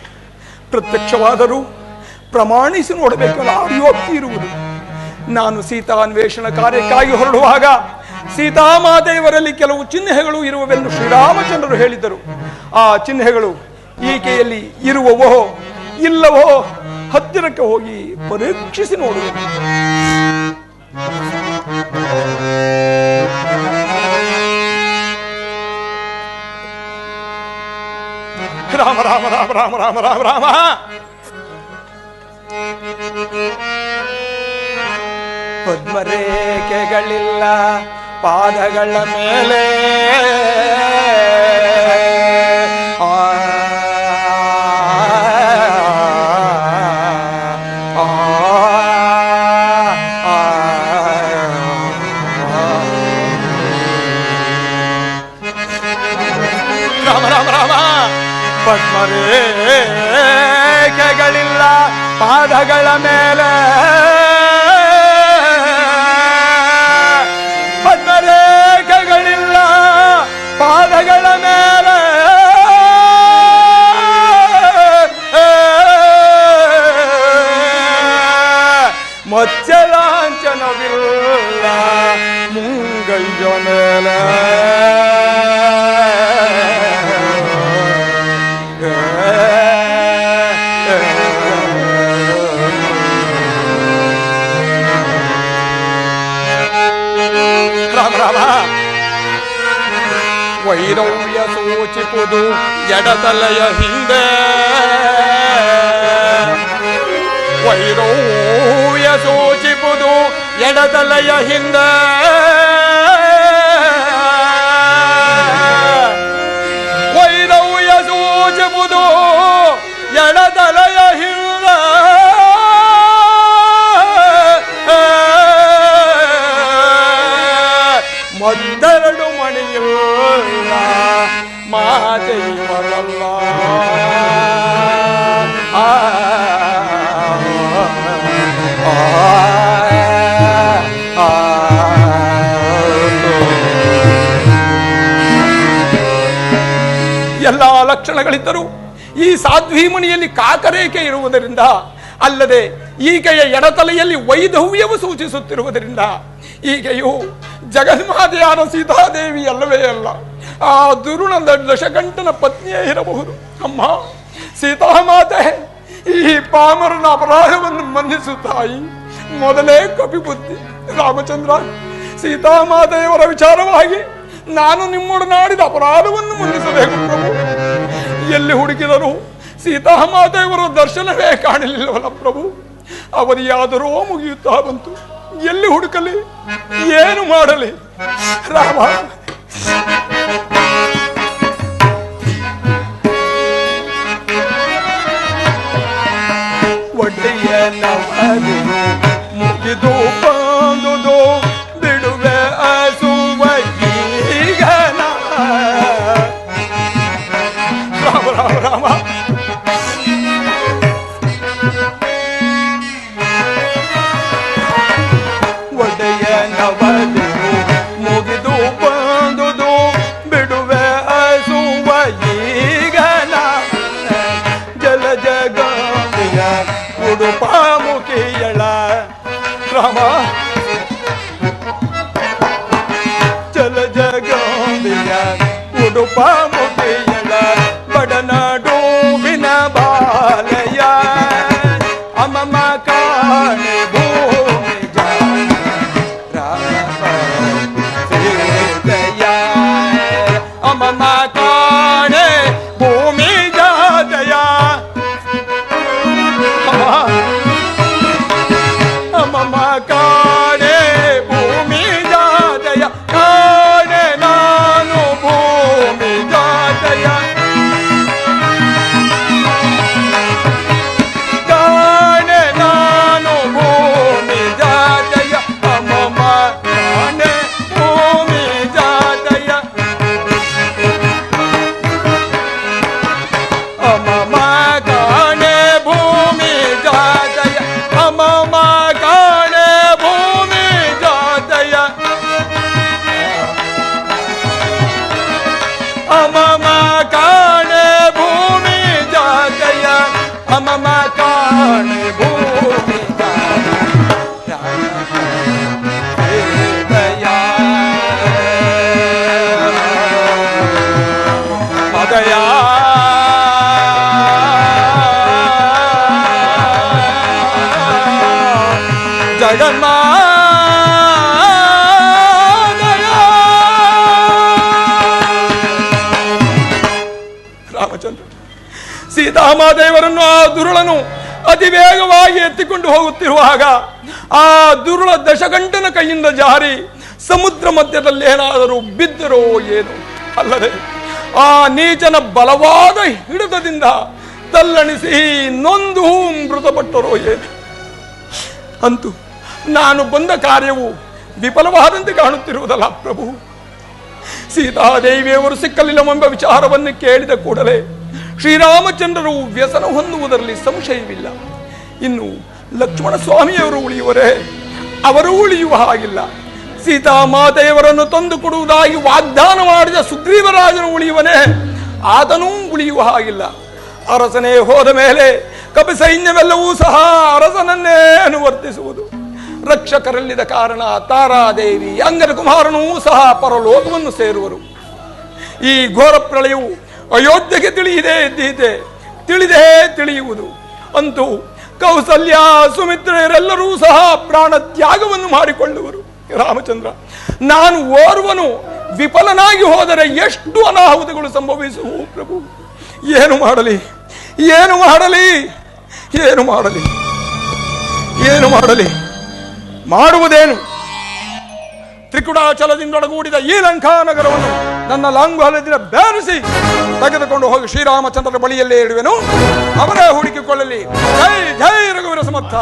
ಪ್ರತ್ಯಕ್ಷವಾದರೂ ಪ್ರಮಾಣಿಸಿ ನೋಡಬೇಕಲ್ಲ, ಆರ್ಯೋಕ್ತಿ ಇರುವುದು. ನಾನು ಸೀತಾನ್ವೇಷಣ ಕಾರ್ಯಕ್ಕಾಗಿ ಹೊರಡುವಾಗ ಸೀತಾಮಾತೆಯವರಲ್ಲಿ ಕೆಲವು ಚಿಹ್ನೆಗಳು ಇರುವವೆಂದು ಶ್ರೀರಾಮಚಂದ್ರರು ಹೇಳಿದ್ದರು. ಆ ಚಿಹ್ನೆಗಳು ಈಕೆಯಲ್ಲಿ ಇರುವವೋ ಇಲ್ಲವೋ ಹತ್ತಿರಕ್ಕೆ ಹೋಗಿ ಪರೀಕ್ಷಿಸಿ ನೋಡುವೆ. ರಾಮ ರಾಮ ರಾಮ ರಾಮ ರಾಮ ರಾಮ ರಾಮ. ಪದ್ಮರೇಖೆಗಳಿಲ್ಲ ಪಾದಗಳ ಮೇಲೆ, ರಾಮ ರಾಮ ರಾಮ. ಪದ್ಮರೇಖೆಗಳಿಲ್ಲ ಪಾದಗಳ ಮೇಲೆ, ಪದ್ಮರೇಖೆಗಳಿಲ್ಲ ಪಾದಗಳ ಮೇಲೆ, ಮಚ್ಚಲಾಂಚನವಿಲ್ಲ ಮುಂಗೈಯ ಮೇಲೆ, ವೈರವ್ಯ ಸೂಚಿಪುದು ಎಡತಲೆಯ ಹಿಂದೆ, ವೈರವ್ಯ ಸೂಚಿಪುದು ಎಡತಲೆಯ ಹಿಂದೆ, ವೈರವ್ಯ ಸೂಚಿಪುದು ಎಡತಲೆಯ ಹಿಂದೆ, ಮದ್ದೆರಡು ಮಣಿಯುಳ್ಳ ಮಾತೆಯವರಲ್ಲ. ಎಲ್ಲ ಲಕ್ಷಣಗಳಿದ್ದರೂ ಈ ಸಾಧ್ವೀಮಣಿಯಲ್ಲಿ ಕಾಕರೇಖೆ ಇರುವುದರಿಂದ, ಅಲ್ಲದೆ ಈಕೆಯ ಎಡತಲೆಯಲ್ಲಿ ವೈಧವ್ಯವು ಸೂಚಿಸುತ್ತಿರುವುದರಿಂದ ಈಕೆಯು ಜಗನ್ಮಾತೆಯಾದ ಸೀತಾದೇವಿ ಅಲ್ಲವೇ ಅಲ್ಲ, ಆ ದುರುಣದ ದಶಕಂಠನ ಪತ್ನಿಯೇ ಇರಬಹುದು. ಅಮ್ಮ ಸೀತಾಮಾತೆ, ಈ ಪಾಮರನ ಅಪರಾಧವನ್ನು ಮನ್ನಿಸು ತಾಯಿ. ಮೊದಲೇ ಕಪಿಬುದ್ಧಿ. ರಾಮಚಂದ್ರ, ಸೀತಾಮಾತೆಯವರ ವಿಚಾರವಾಗಿ ನಾನು ನಿಮ್ಮೊಡನಾಡಿದ ಅಪರಾಧವನ್ನು ಮನ್ನಿಸಬೇಕು ಪ್ರಭು. ಎಲ್ಲಿ ಹುಡುಕಿದರೂ ಸೀತಾಮಾತೆಯವರ ದರ್ಶನವೇ ಕಾಣಲಿಲ್ಲವಲ್ಲ ಪ್ರಭು. ಅವರಿಯಾದರೂ ಮುಗಿಯುತ್ತಾ ಬಂತು. ಎಲ್ಲಿ ಹುಡುಕಲಿ, ಏನು ಮಾಡಲಿ ರಾಮ? ಒಡೆಯನವರು ಮುಗಿದು ಬಂದುದು ಬಿಡುವೆ ಅಸುವ ಈಗ ರಾಮ ರಾಮ ರಾಮ. ಒಡೆಯನವರು ಮುಗಿದು ಬಂದುದು ಬಿಡುವೆ ಅಸುವ ಈಗ ಜಲ ಜಗಂಬಿಯ ಉಡುಪ ಮುಖಿಯಳ ರಾಮ. ಜಲ ಜಗಂಬಿಯ ಉಡುಪ ಮುಖಿಯಳ ಬಡನಾಡೂವಿನ ಬಾಲಯ ಅಮಮ ಕಾಣೆ ಭೂಮಿ ಜಾಯ ಅಮಮ ಕಾಣೆ ಭೂಮಿ ಜಾತಯ ಅಮಮ ಕಾಣೆ ಭೂಮಿ ಜಾತಯ ಕಾಣೆ ನಾನು ಭೂಮಿ ಜಾತಯ. ಜಗನ್ಮಾತೆಯ ರಾಮಚಂದ್ರ ಸೀತಾಮಾದೇವರನ್ನು ಆ ದುರುಳನು ಅತಿ ವೇಗವಾಗಿ ಎತ್ತಿಕೊಂಡು ಹೋಗುತ್ತಿರುವಾಗ ಆ ದುರುಳ ದಶಗಂಟನ ಕೈಯಿಂದ ಜಾರಿ ಸಮುದ್ರ ಮಧ್ಯದಲ್ಲಿ ಏನಾದರೂ ಬಿದ್ದರೋ ಏನು, ಅಲ್ಲದೆ ಆ ನೀಚನ ಬಲವಾದ ಹಿಡಿತದಿಂದ ತಲ್ಲಣಿಸಿ ನೊಂದು ಮೃತಪಟ್ಟರೋ ಏನು. ಅಂತೂ ನಾನು ಬಂದ ಕಾರ್ಯವು ವಿಫಲವಾದಂತೆ ಕಾಣುತ್ತಿರುವುದಲ್ಲ ಪ್ರಭು. ಸೀತಾದೇವಿಯವರು ಸಿಕ್ಕಲಿಲ್ಲವೆಂಬ ವಿಚಾರವನ್ನು ಕೇಳಿದ ಕೂಡಲೇ ಶ್ರೀರಾಮಚಂದ್ರರು ವ್ಯಸನ ಹೊಂದುವುದರಲ್ಲಿ ಸಂಶಯವಿಲ್ಲ. ಇನ್ನು ಲಕ್ಷ್ಮಣ ಸ್ವಾಮಿಯವರು ಉಳಿಯುವರೇ, ಅವರು ಉಳಿಯುವ ಹಾಗಿಲ್ಲ. ಸೀತಾಮಾತೆಯವರನ್ನು ತಂದು ಕೊಡುವುದಾಗಿ ವಾಗ್ದಾನ ಮಾಡಿದ ಸುಗ್ರೀವರಾಜನು ಉಳಿಯುವನೇ, ಆತನೂ ಉಳಿಯುವ ಹಾಗಿಲ್ಲ. ಅರಸನೇ ಹೋದ ಮೇಲೆ ಕಪಿ ಸೈನ್ಯವೆಲ್ಲವೂ ಸಹ ಅರಸನನ್ನೇ ಅನುವರ್ತಿಸುವುದು. ರಕ್ಷಕರಲ್ಲಿದ ಕಾರಣ ತಾರಾದೇವಿ ಅಂಗದ ಕುಮಾರನೂ ಸಹ ಪರಲೋಕವನ್ನು ಸೇರುವರು. ಈ ಘೋರ ಪ್ರಳಯವು ಅಯೋಧ್ಯೆಗೆ ತಿಳಿದೇ ತಿಳಿಯುವುದು. ಅಂತೂ ಕೌಸಲ್ಯ ಸುಮಿತ್ರೆಯರೆಲ್ಲರೂ ಸಹ ಪ್ರಾಣ ತ್ಯಾಗವನ್ನು ಮಾಡಿಕೊಳ್ಳುವರು. ರಾಮಚಂದ್ರ, ನಾನು ಓರ್ವನು ವಿಫಲನಾಗಿ ಹೋದರೆ ಎಷ್ಟು ಅನಾಹುತಗಳು ಸಂಭವಿಸುವು ಪ್ರಭು. ಏನು ಮಾಡಲಿ ಏನು ಮಾಡಲಿ ಏನು ಮಾಡಲಿ ಏನು ಮಾಡಲಿ ಮಾಡುವುದೇನು? ತ್ರಿಕುಟಾಚಲದಿಂದೊಡಗೂಡಿದ ಈ ಲಂಕಾ ನಗರವನ್ನು ನನ್ನ ಲಾಂಗುಹಲದಿಂದ ಬೇರಿಸಿ ತೆಗೆದುಕೊಂಡು ಹೋಗಿ ಶ್ರೀರಾಮಚಂದ್ರನ ಬಳಿಯಲ್ಲೇ ಇಡುವೆನು. ಅವರೇ ಹುಡುಕಿಕೊಳ್ಳಲಿ. ಜೈ ಜೈ ರಘುವೀರ ಸಮರ್ಥ.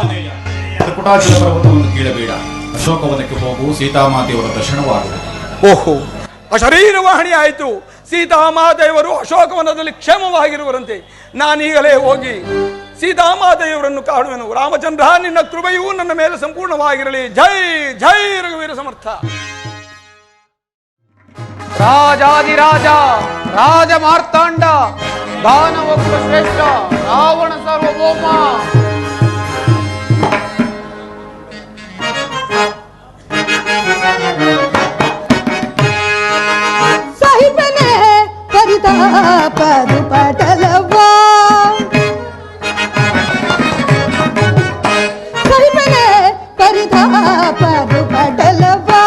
ತ್ರಿಕುಟಾಚಲ ಪರ್ವತವನ್ನು ಕೀಳಬೇಡ, ಅಶೋಕವನಕ್ಕೆ ಹೋಗು, ಸೀತಾಮಾತೆಯವರ ದರ್ಶನವಾಗುವುದು. ಓಹೋ, ಅಶರೀರವಾಹಿನಿ ಆಯಿತು. ಸೀತಾಮಾತೆಯವರು ಅಶೋಕವನದಲ್ಲಿ ಕ್ಷೇಮವಾಗಿರುವರಂತೆ. ನಾನೀಗಲೇ ಹೋಗಿ ಸೀತಾಮಾತೆಯವರನ್ನು ಕಾಣುವೆನು. ರಾಮಚಂದ್ರ, ನಿನ್ನ ಕೃಪೆಯೂ ನನ್ನ ಮೇಲೆ ಸಂಪೂರ್ಣವಾಗಿರಲಿ. ಜೈ ಜೈ ರಘುವೀರ ಸಮರ್ಥ. ರಾಜಾದಿರಾಜ ರಾಜ ಮಾರ್ತಾಂಡ ದಾನವಕುಲ ಶ್ರೇಷ್ಠ ರಾವಣ ಸಾರ್ವಭೌಮ ಸಾಹಿಬನೇ ಪರಿತಾಪದು ಪಟಲವಾ ಸಾಹಿಬನೇ ಪರಿತಾಪದು ಪಟಲವಾ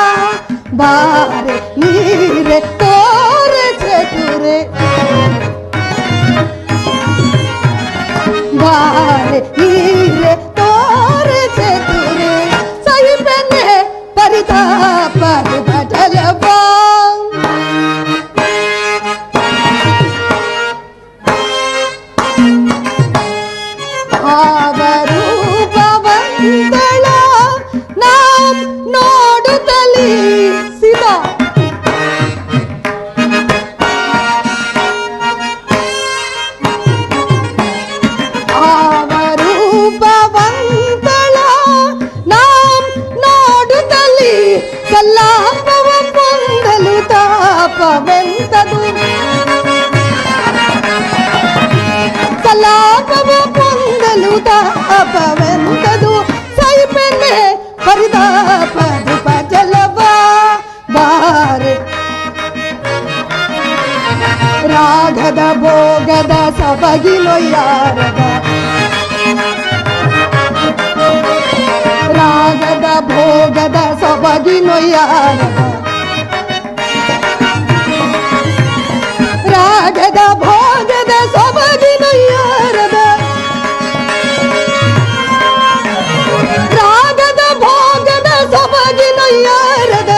ಬಾರೆ ನೀರೆ ತೋರೆ ಚತುರೆ ಬಾರೆ ನೀರೆ ತೋರೆ ಚತುರೆ ಸಾಹಿಬನೇ ಪರಿತಾಪದು ಪಟಲವಾ ಅವರೂಪವಂದಳ ನಾಂ ನೋಡುತ್ತಲೀ ಸಿದಾ ಅವರೂಪವಂದಳ ನಾಂ ನೋಡುತ್ತಲೀ ಕಲ್ಲಾಪವ ಪೊಂದಲು ತಾಪವೆಂತದು ಕಲಾಪವ ಪೊಂದಲು ತಾಪವೆಂತದು ಸೈಪೆನ್ನೆ ಪರಿತಾಪದು ಪಜಲವ ಬಾರೆ ರಾಗದ ಭೋಗದ ಸಬಗಿಲೊಯ್ಯಾರದ ರಾಗದ ಭೋಗದ ಸಬಗಿಲೊಯ್ಯಾರದ ರಾಗದ ಭೋಗದ ಸೊಬಗಿನೊಯ್ಯಾರದ ರಾಗದ ಭೋಗದ ಸೊಬಗಿನೊಯ್ಯಾರದ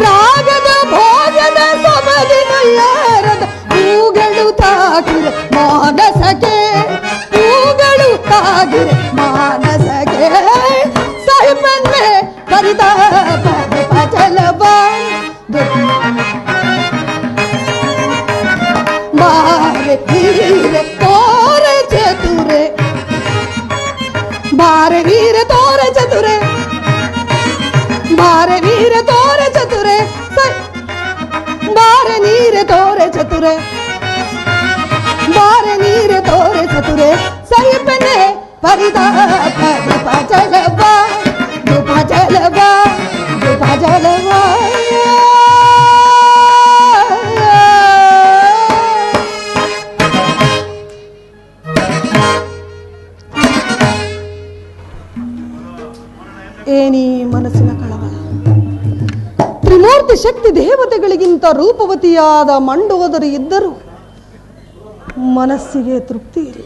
ರಾಗದ ಭೋಗದ ಸೊಬಗಿನೊಯ್ಯಾರದ ಹೂಗಳು ತಾಕಿರೆ ಮಾನಸಗೆ ಹೂಗಳು ತಾಗಿರೆ ಮಾನಸಗೆ ಸಾಹಿಬನ್ನೇ ಪರಿತಾಪ ಪಚಲವಾ ಬಾರೆ ವೀರ ತೋರೆ ಚತುರೆ ಬಾರೆ ವೀರ ತೋರೆ ಚತುರೆ ಬಾರೆ ವೀರ ತೋರೆ ಚತುರೆ ಬಾರೆ ನೀರ ತೋರೆ ಚತುರೆ ಬಾರೆ ನೀರ ತೋರೆ ಚತುರೆ ಸೈಪನೆ ಪರಿತಾಪ ಪಚಲವಾ ಪಚಲವಾ ಪಚಲವಾ ಏನಿ ಮನಸ್ಸಿನ ಕಳವಳ. ತ್ರಿಮೂರ್ತಿ ಶಕ್ತಿ ದೇವತೆಗಳಿಗಿಂತ ರೂಪವತಿಯಾದ ಮಂಡೋದರಿ ಇದ್ದರೂ ಮನಸ್ಸಿಗೆ ತೃಪ್ತಿ ಇಲ್ಲ.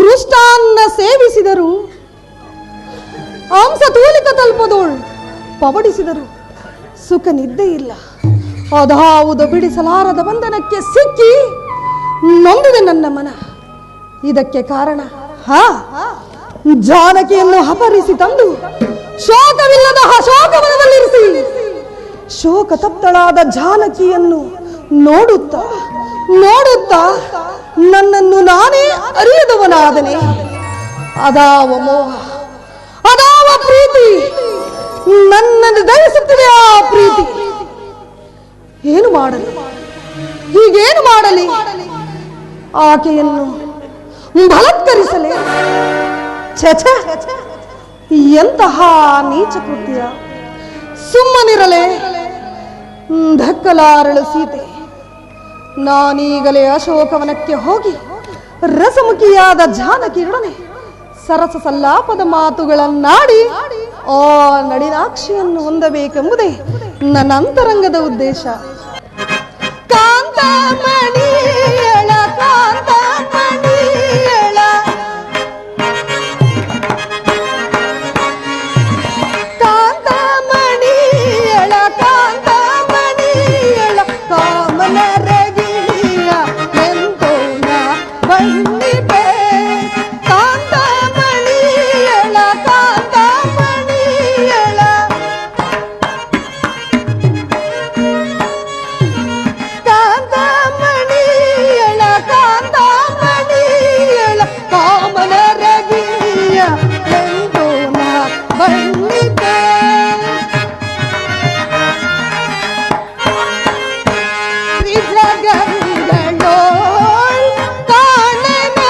ಮೃಷ್ಟಾನ್ನ ಸೇವಿಸಿದರು, ಅಂಶ ತೂಲಿಕ ತಲ್ಪದೋಳ್ ಪವಡಿಸಿದರು, ಸುಖ ನಿದ್ದೆ ಇಲ್ಲ. ಅದಾವುದು ಬಿಡಿಸಲಾರದ ಬಂಧನಕ್ಕೆ ಸಿಕ್ಕಿ ನೊಂದಿದೆ ನನ್ನ ಮನ. ಇದಕ್ಕೆ ಕಾರಣ ಜಾನಕಿಯನ್ನು ಅಪಹರಿಸಿ ತಂದು ಶೋಕವಿಲ್ಲದ ಶೋಕವನದಲ್ಲಿರಿಸಿ ಶೋಕ ತಪ್ತಳಾದ ಜಾನಕಿಯನ್ನು ನೋಡುತ್ತಾ ನೋಡುತ್ತಾ ನನ್ನನ್ನು ನಾನೇ ಅರಿಯದವನಾದನೆ. ಅದಾವ ಮೋಹ, ಅದಾವ ಪ್ರೀತಿ, ನನ್ನನ್ನು ದಯಿಸುತ್ತಿದೆ ಆ ಪ್ರೀತಿ. ಏನು ಮಾಡಲಿ, ಹೀಗೇನು ಮಾಡಲಿ? ಆಕೆಯನ್ನು ಬಲತ್ಕರಿಸಲೇ? ಛಛ, ಎಂತಹ ನೀಚ ಕೃತ್ಯ! ಸುಮ್ಮನಿರಲೇ? ಧಕ್ಕಲಾರಳು ಸೀತೆ. ನಾನೀಗಲೇ ಅಶೋಕವನಕ್ಕೆ ಹೋಗಿ ರಸಮುಖಿಯಾದ ಜಾನಕಿಯೊಡನೆ ಸರಸ ಸಲ್ಲಾಪದ ಮಾತುಗಳನ್ನಾಡಿ ಆ ನಳಿನಾಕ್ಷಿಯನ್ನು ಹೊಂದಬೇಕೆಂಬುದೇ ನನ್ನ ಅಂತರಂಗದ ಉದ್ದೇಶ. ಕಾಂತಮಣಿಯಳ ಕಾಂತಮಣಿಯಳ ಕಾಂತಮಣಿಯಳ ಕಾಂತಮಣಿಯಳ ಕಾಮನರಗಿಣಿಯ ಎಂತೋನ ಬಣ್ಣಿಪೆ. ಕಾಂತಮಣಿಯಳ ಕಾಂತಮಣಿಯಳ ಕಾಂತಮಣಿಯಳ ಕಾಂತಮಣಿಯಳ ಕಾಮನರಗಿಣಿಯ ಎಂತೋನ ಬಣ್ಣಿಪೆ. ತ್ರಿಜಗಂಗಳೋಳ್ ಕಾಣೆನ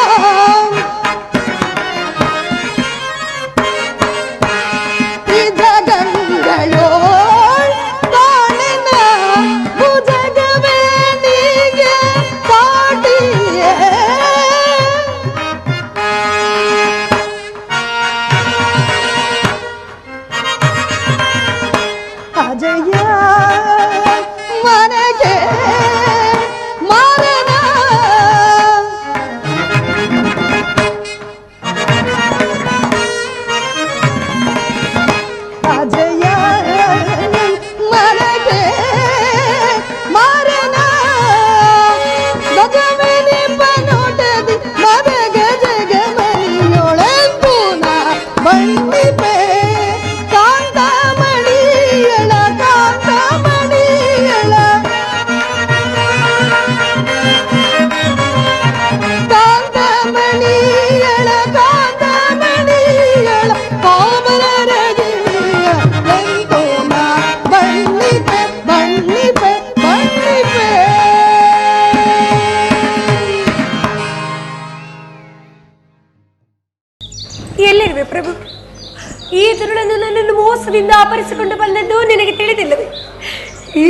ತ್ರಿಜಗಂಗಳೋಳ್ ಕಾಣೆನ ಭುಜಗವೇಣಿಗೆ ಸಾಟಿಯೇ. ಅಜಯ ಮನೆಗೆ ಮಾರನ ಅಜಯ ಮನೆಗೆ ಮಾರನ ಗಜವೇಣಿ ಬನೋಟದಿ ಮದ ಗಜಗ ಮನಿಯೊಳೆಂಬುನ ಬಣ್ಣಿಪೆ. ಕಾಂತಮಣಿಯಳ ಕಾಂತಮಣಿಯಳ ಕಾಂತಮಣಿಯಳ ಕಾಂತಮಣಿಯಳ ಕಾಮನರಗಿಣಿಯ ಎಂತೋನ ಬಣ್ಣಿಪೆ ಬಣ್ಣಿಪೆ ಬಣ್ಣಿಪೆ. ಎಲ್ಲಿರುವೆ ಪ್ರಭು? ಈ ತರುಣನು ನನ್ನನ್ನು ಮೋಸದಿಂದ ಅಪಹರಿಸಿಕೊಂಡು ಬಂದದ್ದು ನಿನಗೆ ತಿಳಿದಿಲ್ಲವೇ? ಈ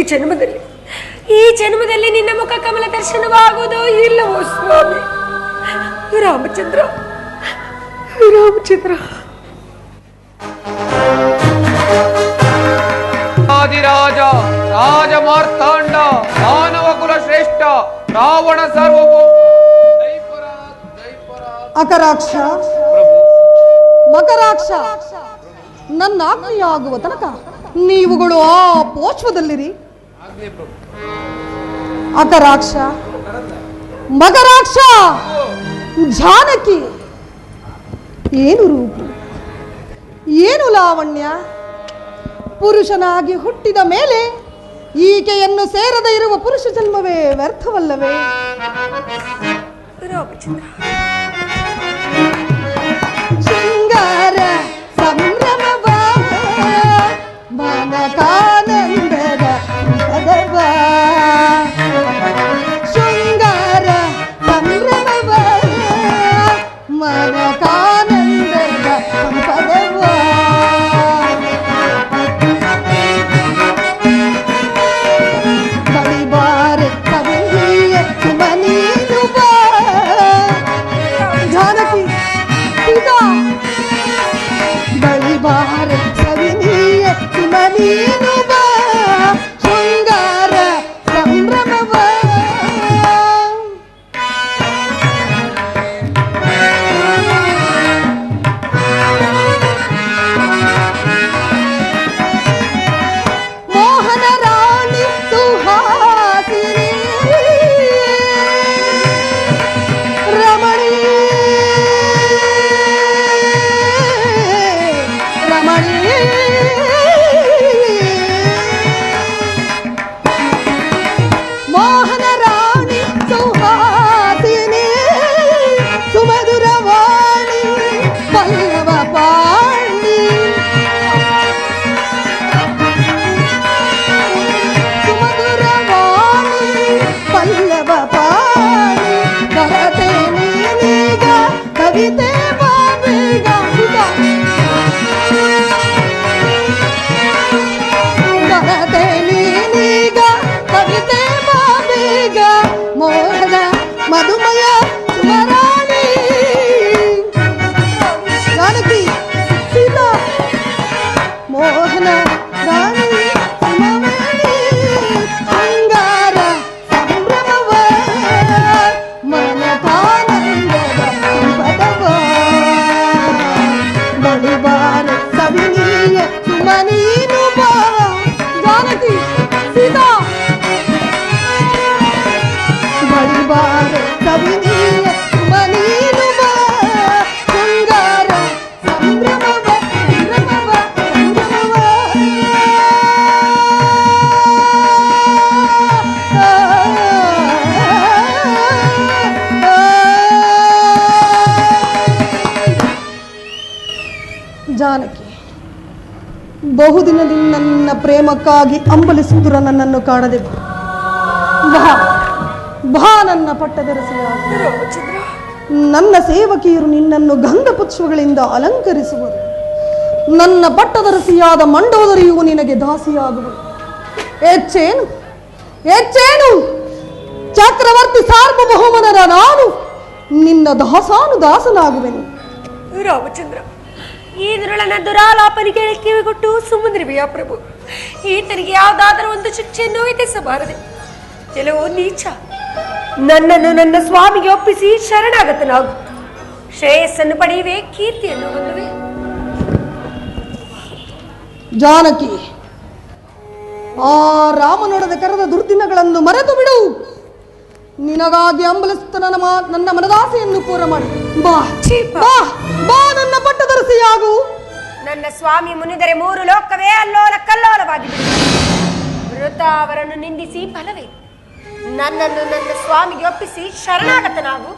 ಜನ್ಮದಲ್ಲಿ ನಿನ್ನ ಮುಖ ಕಮಲ ದರ್ಶನವಾಗುವುದೋ ಇಲ್ಲವೋ ಸ್ವಾಮಿ? ರಾಮಚಂದ್ರ, ರಾಮಚಂದ್ರ. ಆದಿರಾಜ ರಾಜ ಮಾರ್ತಾಂಡ ಮಾನವ ಕುಲ ಶ್ರೇಷ್ಠ ರಾವಣ ಸಾರ್ವಭೌಮ ಅಕರಾಕ್ಷ, ಮಕರಾಕ್ಷ, ನನ್ನ ಆಜ್ಞೆಯಾಗುವ ತನಕ ನೀವುಗಳು ಆ ಪೋಷ್ಪದಲ್ಲಿರಿ. ಅಕರಾಕ್ಷ, ಮಕರಾಕ್ಷ, ಜಾನಕಿ, ಏನು ರೂಪ, ಏನು ಲಾವಣ್ಯ! ಪುರುಷನಾಗಿ ಹುಟ್ಟಿದ ಮೇಲೆ ಈಕೆಯನ್ನು ಸೇರದೇ ಇರುವ ಪುರುಷ ಜನ್ಮವೇ ವ್ಯರ್ಥವಲ್ಲವೇ? ಶೃಂಗಾರ ಸಂಭ್ರಮವ ಮನಕಾನಂದದ ಪದವ, ಶೃಂಗಾರ ಸಂಭ್ರಮವ ಮನಕಾನಂದದ ಪದವ. ಬಳಿಬಾರೆ ಕವಿಯ ಸುಮನೀನು ಬಾ ಮೋಹನ ರಾಣಿ ಸೌಹಾಸಿನಿ ಸುಮಧುರವಾಣಿ ಪಲ್ಲವ ಪಾಣಿ ಸುಮಧುರವಾಣಿ ಪಲ್ಲವ ಪಾಣಿ ಕರತೆ ನೀನೀಗ ಕವಿತೆ ಬಾಬೇಗ ಕರತೆ ನೀನೀಗ ಕವಿತೆ ಬಾಬೇಗ ಮೋಹನ ಮಧುಮಯ ಸುಮರಾಣಿ ಜಾನಕಿ ಸೀತಾ ಮೋಹನ ರಾಣಿ ಸುಮವಾಣಿ ಶೃಂಗಾರ ಸಂಭ್ರಮವ ಮನತಾನಂದದ ಪದವ ಬಳಿಬಾರ ಸವಿನೀಯ ಸುಮನೀನು ಬಾ ಜಾನಕಿ ಸೀತಾ ಬಳಿಬಾರ ಸವಿನೀಯ ಸುಮನೀನು ಬಾ ಶೃಂಗಾರ ಸಂಭ್ರಮವ ಸಂಭ್ರಮವ ಜಾನಕಿ ಬಹುದಿನದಿಂದ ನನ್ನ ಪ್ರೇಮಕ್ಕಾಗಿ ಅಂಬಲಿಸುತ್ತಿರ ನನ್ನನ್ನು ಕಾಣದೆ ಬಾ ಬಾ ನನ್ನ ಪಟ್ಟದರಸಿಯಾಗಿ ರಾಮಚಂದ್ರ, ನನ್ನ ಸೇವಕಿಯರು ನಿನ್ನನ್ನು ಗಂಧಪುಷ್ಪಗಳಿಂದ ಅಲಂಕರಿಸುವರು. ನನ್ನ ಪಟ್ಟದರಸಿಯಾದ ಮಂಡೋದರಿಯು ನಿನಗೆ ದಾಸಿಯಾಗುವುದು. ಹೆಚ್ಚೇನು ಹೆಚ್ಚೇನು ಚಕ್ರವರ್ತಿ ಸಾರ್ವಭೌಮನರ ನಾನು ನಿನ್ನ ದಾಸನಾಗುವೆನು. ರಾಮಚಂದ್ರ, ಈ ದುರುಳನ ದುರಾಲಾಪನಿಗೆ ಕಿವಿಗೊಟ್ಟು ಸುಮ್ಮನಿರುವೆಯಾ ಪ್ರಭು? ಈತನಿಗೆ ಯಾವುದಾದರೂ ಒಂದು ಶಿಕ್ಷೆಯನ್ನು ವಿಧಿಸಬಾರದೆ. ಕೆಲವು ನೀಚ, ನನ್ನನ್ನು ನನ್ನ ಸ್ವಾಮಿಗೆ ಒಪ್ಪಿಸಿ ಶರಣಾಗತನಾಗು. ಶ್ರೇಯಸ್ಸನ್ನು ಪಡೆಯುವೆ, ಕೀರ್ತಿಯನ್ನು ಹೊಂದುವೆ. ಜಾನಕಿ, ಆ ರಾಮನೊಡನೆ ಕರೆದ ದುರ್ದಿನಗಳನ್ನು ಮರೆತು ಬಿಡು. ನಿನಗಾಗಿ ಅಂಬಲಿಸುತ್ತ ನನ್ನ ಮನದಾಸೆಯನ್ನು ಪೂರ ಮಾಡಿ ಬಾ ಬಾ ಬಾ ನನ್ನ ಪಟ್ಟದರಸಿಯಾಗು. ನನ್ನ ಸ್ವಾಮಿ ಮುನಿದರೆ ಮೂರು ಲೋಕವೇ ಅಲ್ಲೋಲ ಕಲ್ಲೋಲವಾಗಿದೆ. ವೃತ ಅವರನ್ನು ನಿಂದಿಸಿ ಫಲವೇ? ನನ್ನನ್ನು ನನ್ನ ಸ್ವಾಮಿಗೆ ಒಪ್ಪಿಸಿ ಶರಣಾಗತನಾಗು.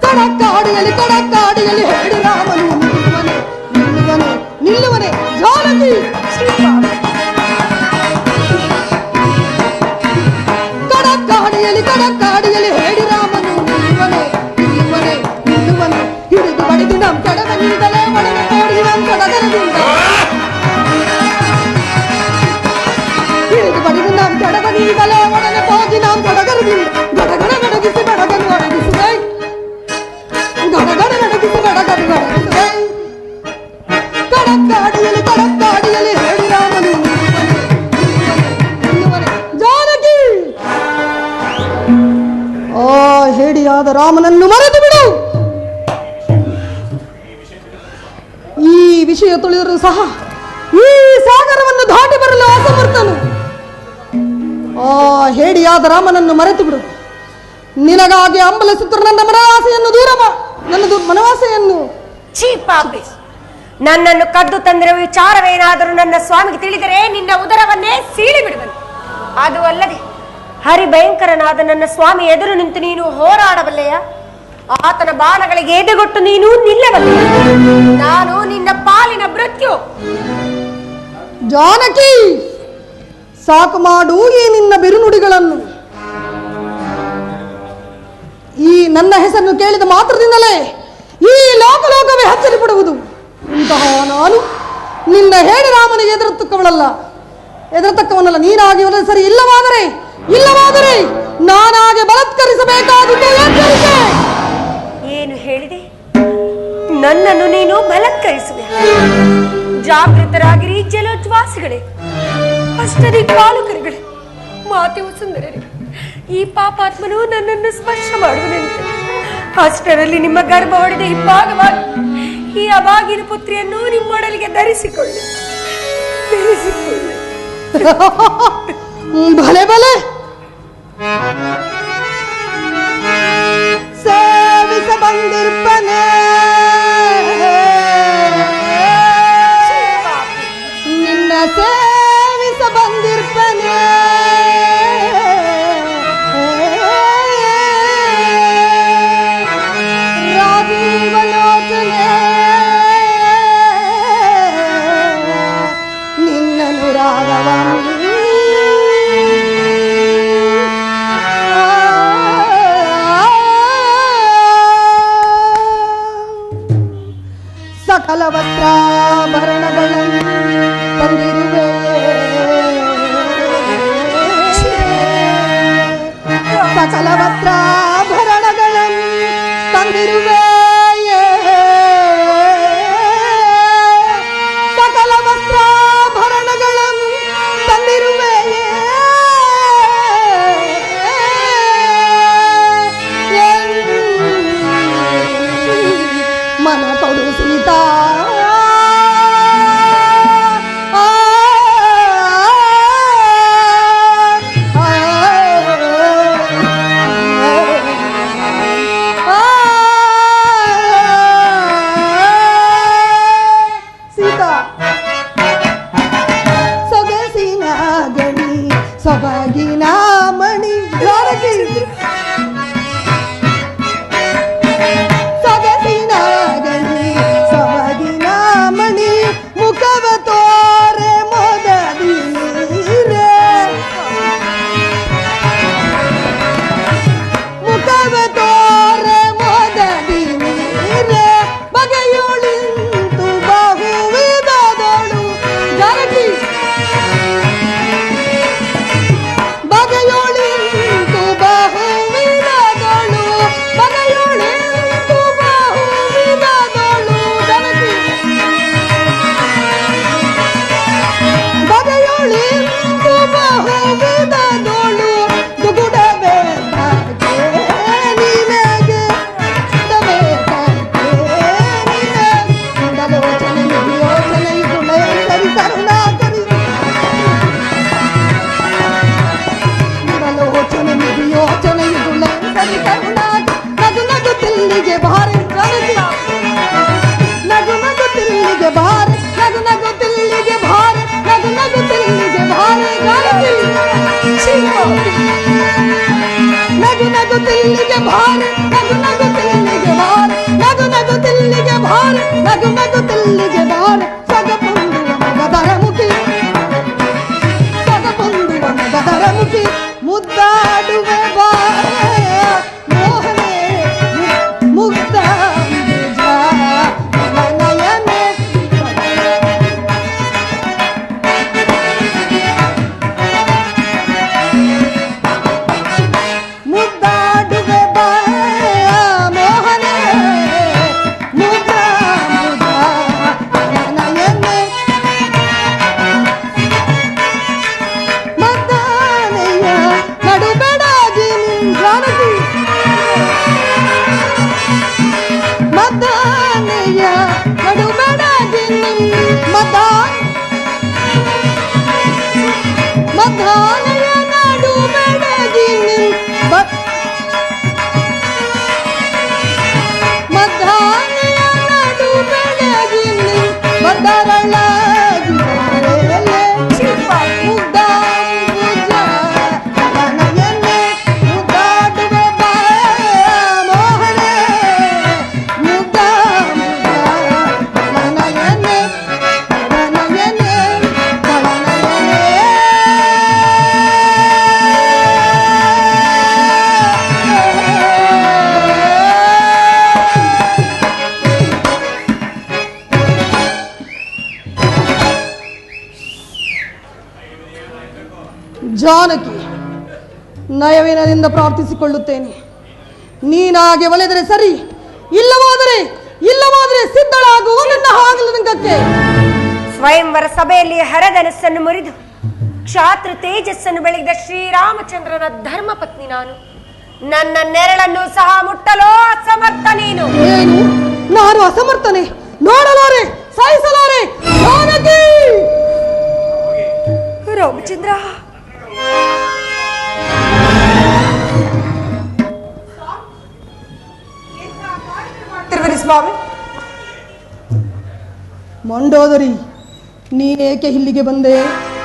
ಕಡಕ್ಕಾಡಿಯಲ್ಲಿ ಹೇಳಿ ರಾಮನು ನಿಲ್ಲುವನೆ ಜಾನಕಿ. ಕಡಕ್ಕಾಡಿಯಲ್ಲಿ ಹೇಳಿ ರಾಮನು ನಿಲ್ಲುವನೆ ಹಿಡಿದು ಬಡಿದು ನಮ್ಮ ಕಡಗನಿಂದಲೇ ಒಡನೆ ನೋಡಿ ನಮ್ಮ ಕಡಗರದಿಂದ ಹಿಡಿದು ಬಡಿದು ನಮ್ಮ ಕಡಗನಿಂದಲೇ ಒಡನೆ ಹೋಗಿ ನಮ್ಮ ಕಡಗರದಿಂದ ಗಡಗಡ ನಡಗಿಸಿ ಬಡಗನು ಅಡಗಿಸುವೆ. ಗಡಗಡ ನಡಗಿಸಿ ಬಡಗನು ಅಡಗಿಸುವೆ. ಕಡಕ್ಕಾಡಿಯಲ್ಲಿ ಹೇಳಿ ರಾಮನು ನಿಲ್ಲುವನೆ ಜಾನಕಿ. ಆ ಹೇಡಿಯಾದ ರಾಮನನ್ನು ಮರೆತು ಬಿಡು. ಈ ವಿಷಯ ತಿಳಿದರೂ ಸಹ ಈ ಸಾಗರವನ್ನು ದಾಟಿ ಬರಲು ಅಸಮರ್ಥನು. ಆ ಹೇಡಿಯಾದ ರಾಮನನ್ನು ಮರೆತು ಬಿಡು. ನಿನಗಾಗಿ ಅಂಬಲಿಸುತ್ತಿರುವ ನನ್ನ ಮನವಾಸೆಯನ್ನು ನನ್ನ ಮನವಾಸೆಯನ್ನು ಚೀಪಾಪಿ, ನನ್ನನ್ನು ಕದ್ದು ತಂದಿರುವ ವಿಚಾರವೇನಾದರೂ ನನ್ನ ಸ್ವಾಮಿಗೆ ತಿಳಿದರೆ ನಿನ್ನ ಉದರವನ್ನೇ ಸೀಳಿ ಬಿಡುವನು. ಅದು ಅಲ್ಲದೆ ಹರಿಭಯಂಕರನಾದ ನನ್ನ ಸ್ವಾಮಿ ಎದುರು ನಿಂತು ನೀನು ಹೋರಾಡಬಲ್ಲೆಯ? ಆತನ ಬಾಣಗಳಿಗೆ ಎದೆಗೊಟ್ಟು ನೀನು ನಿಲ್ಲಬಲ್ಲೆ? ನಾನು ನಿನ್ನ ಪಾಲಿನ ಮೃತ್ಯು. ಜಾನಕಿ, ಸಾಕು ಮಾಡು ಈ ನಿನ್ನ ಬಿರುನುಡಿಗಳನ್ನು. ಈ ನನ್ನ ಹೆಸರನ್ನು ಕೇಳಿದ ಮಾತ್ರದಿಂದಲೇ ಈ ಲೋಕವೇ ಹಚ್ಚಲಿ ಬಿಡುವುದು. ಇಂತಹ ನಾನು ನಿನ್ನ ಹೇಳಿ ರಾಮನಿಗೆ ಎದುರತಕ್ಕವನಲ್ಲ. ನೀನಾಗಿ ಒಳ್ಳೆ ಸರಿ. ಇಲ್ಲವಾದರೆ ನಾನಾಗೆ ಬಲತ್ಕರಿಸಬೇಕಾದುದು ಎಚ್ಚರಿಕೆ. ಏನು ಹೇಳಿದೆ? ನನ್ನನ್ನು ನೀನು ಬಲತ್ಕರಿಸುವೆ? ಜಾಗೃತರಾಗಿರಿ ಜಲೋಜ್ವಾಸಿಗಳೇ, ಅಷ್ಟದಿ ಪಾಲಕರುಗಳೇ, ಮಾತೆ ಸುಂದರರೇ. ಈ ಪಾಪಾತ್ಮನು ನನ್ನನ್ನು ಸ್ಪರ್ಶ ಮಾಡುವನೆಂತೆ ಅಷ್ಟರಲ್ಲಿ ನಿಮ್ಮ ಗರ್ಭ ಹೊಡೆದ ಇಬ್ಬಾಗವಾಗಿ ಈ ಅಭಾಗಿನ ಪುತ್ರಿಯನ್ನು ನಿಮ್ಮೊಡಲಿಗೆ ಧರಿಸಿಕೊಳ್ಳಿ. ಭಲೆ ಸೇವಿಸಬ ಬಂದಿರ್ಪನೆ ನಿನ್ನ ಸೇವಿಸ ಬಂದಿರ್ಪನೆ ರಾಜೀವಲೋಚನೆ ನಿನ್ನನು ರಾಘವನು ಸಕಲ ವಸ್ತ್ರಾಭರಣಗಳನ್ನು ತಂದಿರುವೆ ಸಕಲ ವಸ್ತ್ರಾಭರಣಗಳನ್ನು ತಂದಿರುವೆ ಸಕಲ ವಸ್ತ್ರಾಭರಣಗಳನ್ನು ತಂದಿರುವೆ ಮನ ಕೊಡು ಸೀತಾ ಸೀತಾ ಸೊಗಸಿನ ಗಣಿ ಸೊಬಗಿನ ಮಣಿ ದ್ವಾರಕಿ ಸೊಗಸಿನ ಗಣಿ ಸೊಬಗಿನ ಮಣಿ ಮುಖವ ತೋರೆ ಮೊದಲೀರೆ ಮುಖವ ತೋರೆ ಮೊದಲೀರೆ ಬಗೆಯುಳಿಂತು ಬಹುವಿಧದಳು ಜರಗಿ ಬಗೆಯುಳಿಂತು ಬಹುವಿಧದಳು ಬಗೆಯುಳಿಂತು ಬಹುವಿಧದಳು ಜರಗಿ ಬಗೆಯುಳಿಂತು ಬಹುವಿಧದಳು ದುಗುಡಬೇಕಾಗೆ ನಿನಗೆ ಮುಂಡಲೋಚನೆ ಯೋಚನೆ ಗುಣ ಸರಿ ಕರುಣಾಕರಿ ಮುಂಡಲೋಚನೆ ಯೋಚನೆ ಗುಣ ಸರಿ ಕರುಣಾಕರಿ ನಗು ನಗು ತಿಲ್ಲಿಗೆ ಭಾರಿ ಜನತಿ ನಗು ನಗು ತಿಲ್ಲಿಗೆ ಭಾರಿ ನಗು ನಗು ತಿಲ್ಲಿಗೆ ಭಾರಿ ನಗು ನಗು ತಿಲ್ಲಿಗೆ ಭಾರಿ ಜನತಿ ನಗು ನಗು ತಿಲ್ಲಿಗೆ ಭಾರಿ ನಗು ನಗು ತಿಲ್ಲಿಗೆ ಭಾರಿ ನಗು ನಗು ತಿಲ್ಲಿಗೆ ಭಾರಿ ನಗು ನಗು ತಿಲ್ಲಿಗೆ ಭಾರಿ ಸಗಪುಂದುವ ಮಗದರ ಮುಖಿ ಸಗಪುಂದುವ ಮಗದರ ಮುಖಿ ಮುದ್ದಾಡುವೆ ಬಾರೆ ಮೋಹನೆ ಮುಗ್ಧ ನಯನೆ ಮುದ್ದಾಡುವೆ ಬಾಯ ಮೋಹನೆ ಮುಗ್ಧ ನಯನೆ ಮದ್ದಾನೆಯ ನಡುಬೆಡಾಗಿ ನಿಂಜಾನಗಿ ಮದ್ದಾನೆಯ ನಡುಬೆಡಾಗಿ ಮದ್ದಾನೆಯ ನಡುಬೆಡಗಿ ಮದ್ದಾನೆಯ ನಡುಬೆಡಗಿ ಬದರಳಾಗಿ ಮುಗ್ಧಾಂಬುಜ ನಯನೆ ಮುದ್ದಾಡುವೆ ಬಾಯ ಮೋಹನೆ ಮುಗ್ಧಾಂಬುಜ ನಯನೆ ನಯನೆ ಜಾನಕಿ ನಯವಿನದಿಂದ ಪ್ರಾರ್ಥಿಸಿಕೊಳ್ಳುತ್ತೇನೆ ನೀನಾಗೆ ಒಲೆದರೆ ಸರಿ ಇಲ್ಲವಾದರೆ ಸಿದ್ಧಳಾಗುವ ನನ್ನ ಹಾಗಲಂಗಕ್ಕೆ ಸ್ವಯಂವರ ಸಭೆಯಲ್ಲಿ ಹರಧನಸ್ಸನ್ನು ಮುರಿದು ಕ್ಷಾತ್ರ ತೇಜಸ್ಸನ್ನು ಬೆಳಗಿದ ಶ್ರೀರಾಮಚಂದ್ರನ ಧರ್ಮಪತ್ನಿ ನಾನು ನನ್ನ ನೆರಳನ್ನು ಸಹ ಮುಟ್ಟಲೋ ಅಸಮರ್ಥ ನೀನು ಏನು ನಾನು ಅಸಮರ್ಥನೆ ನೋಡಲಾರೆ ಸಾಯಿಸಲಾರೆ ಜಾನಕಿ ರಾಮಚಂದ್ರ ಎಂಥ ಕಾರ್ಯ ಸ್ವಾಮಿ. ಮಂಡೋದರಿ, ನೀನೇಕೆ ಇಲ್ಲಿಗೆ ಬಂದೆ?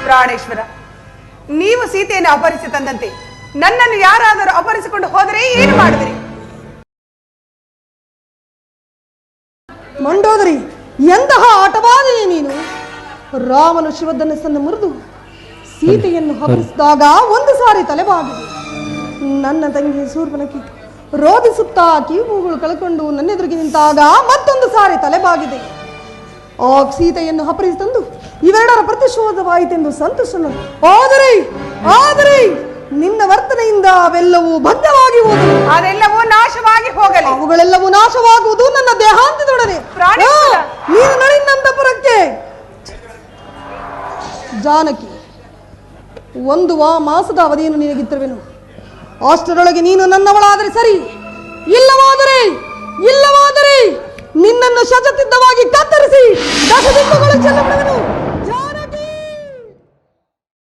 ಪ್ರಾಣೇಶ್ವರ, ನೀವು ಸೀತೆಯನ್ನು ಅಪಹರಿಸಿ ತಂದಂತೆ ನನ್ನನ್ನು ಯಾರಾದರೂ ಅಪಹರಿಸಿಕೊಂಡು ಹೋದರೆ ಏನು ಮಾಡುವಿರಿ? ಮಂಡೋದರಿ, ಎಂತಹ ಆಟವಾದಿನಿ ನೀನು! ರಾಮನು ಶಿವಧನಸ್ಸನ್ನು ಮುರಿದು ಸೀತೆಯನ್ನು ಅಪಹರಿಸಿದಾಗ ಒಂದು ಸಾರಿ ತಲೆಬಾಗಿದೆ. ನನ್ನ ತಂಗಿ ಶೂರ್ಪನಖಿ ರೋಧಿಸುತ್ತಾ ಕಿವಿಗಳು ಕಳ್ಕೊಂಡು ನನ್ನೆದುರಿಗೆ ನಿಂತಾಗ ಮತ್ತೊಂದು ಸಾರಿ ತಲೆಬಾಗಿದೆ. ಆ ಸೀತೆಯನ್ನು ಅಪಹರಿಸಿ ತಂದು ಇವೆರಡರ ಪ್ರತಿಶೋಧವಾಯಿತೆಂದು ಸಂತೋಷನು. ಆದರೆ ನಿನ್ನ ವರ್ತನೆಯಿಂದ ಅವೆಲ್ಲವೂ ಭಗ್ನವಾಗಿ ಹೋದವು. ಅದೆಲ್ಲವೂ ನಾಶವಾಗಿ ಹೋಗಲಿ. ಅವುಗಳೆಲ್ಲವೂ ನಾಶವಾಗುವುದು ನನ್ನ ದೇಹಾಂತದೊಡನೆ. ಪ್ರಾಣೇಶ್ವರ, ನೀನು ನಳಿನಂತಪುರಕ್ಕೆ. ಜಾನಕಿ, ಒಂದು ಮಾಸದ ಅವಧಿಯನ್ನು ನಿನಗಿತ್ತರುವೆನು. ಅಷ್ಟರೊಳಗೆ ನೀನು ನನ್ನವಳಾದರೆ ಸರಿ, ಇಲ್ಲವಾದರೆ ನಿನ್ನನ್ನು ಶತಸಿದ್ಧವಾಗಿ ಕತ್ತರಿಸಿ ದಶದಿಕ್ಕುಗಳು ಚೆಲ್ಲುವ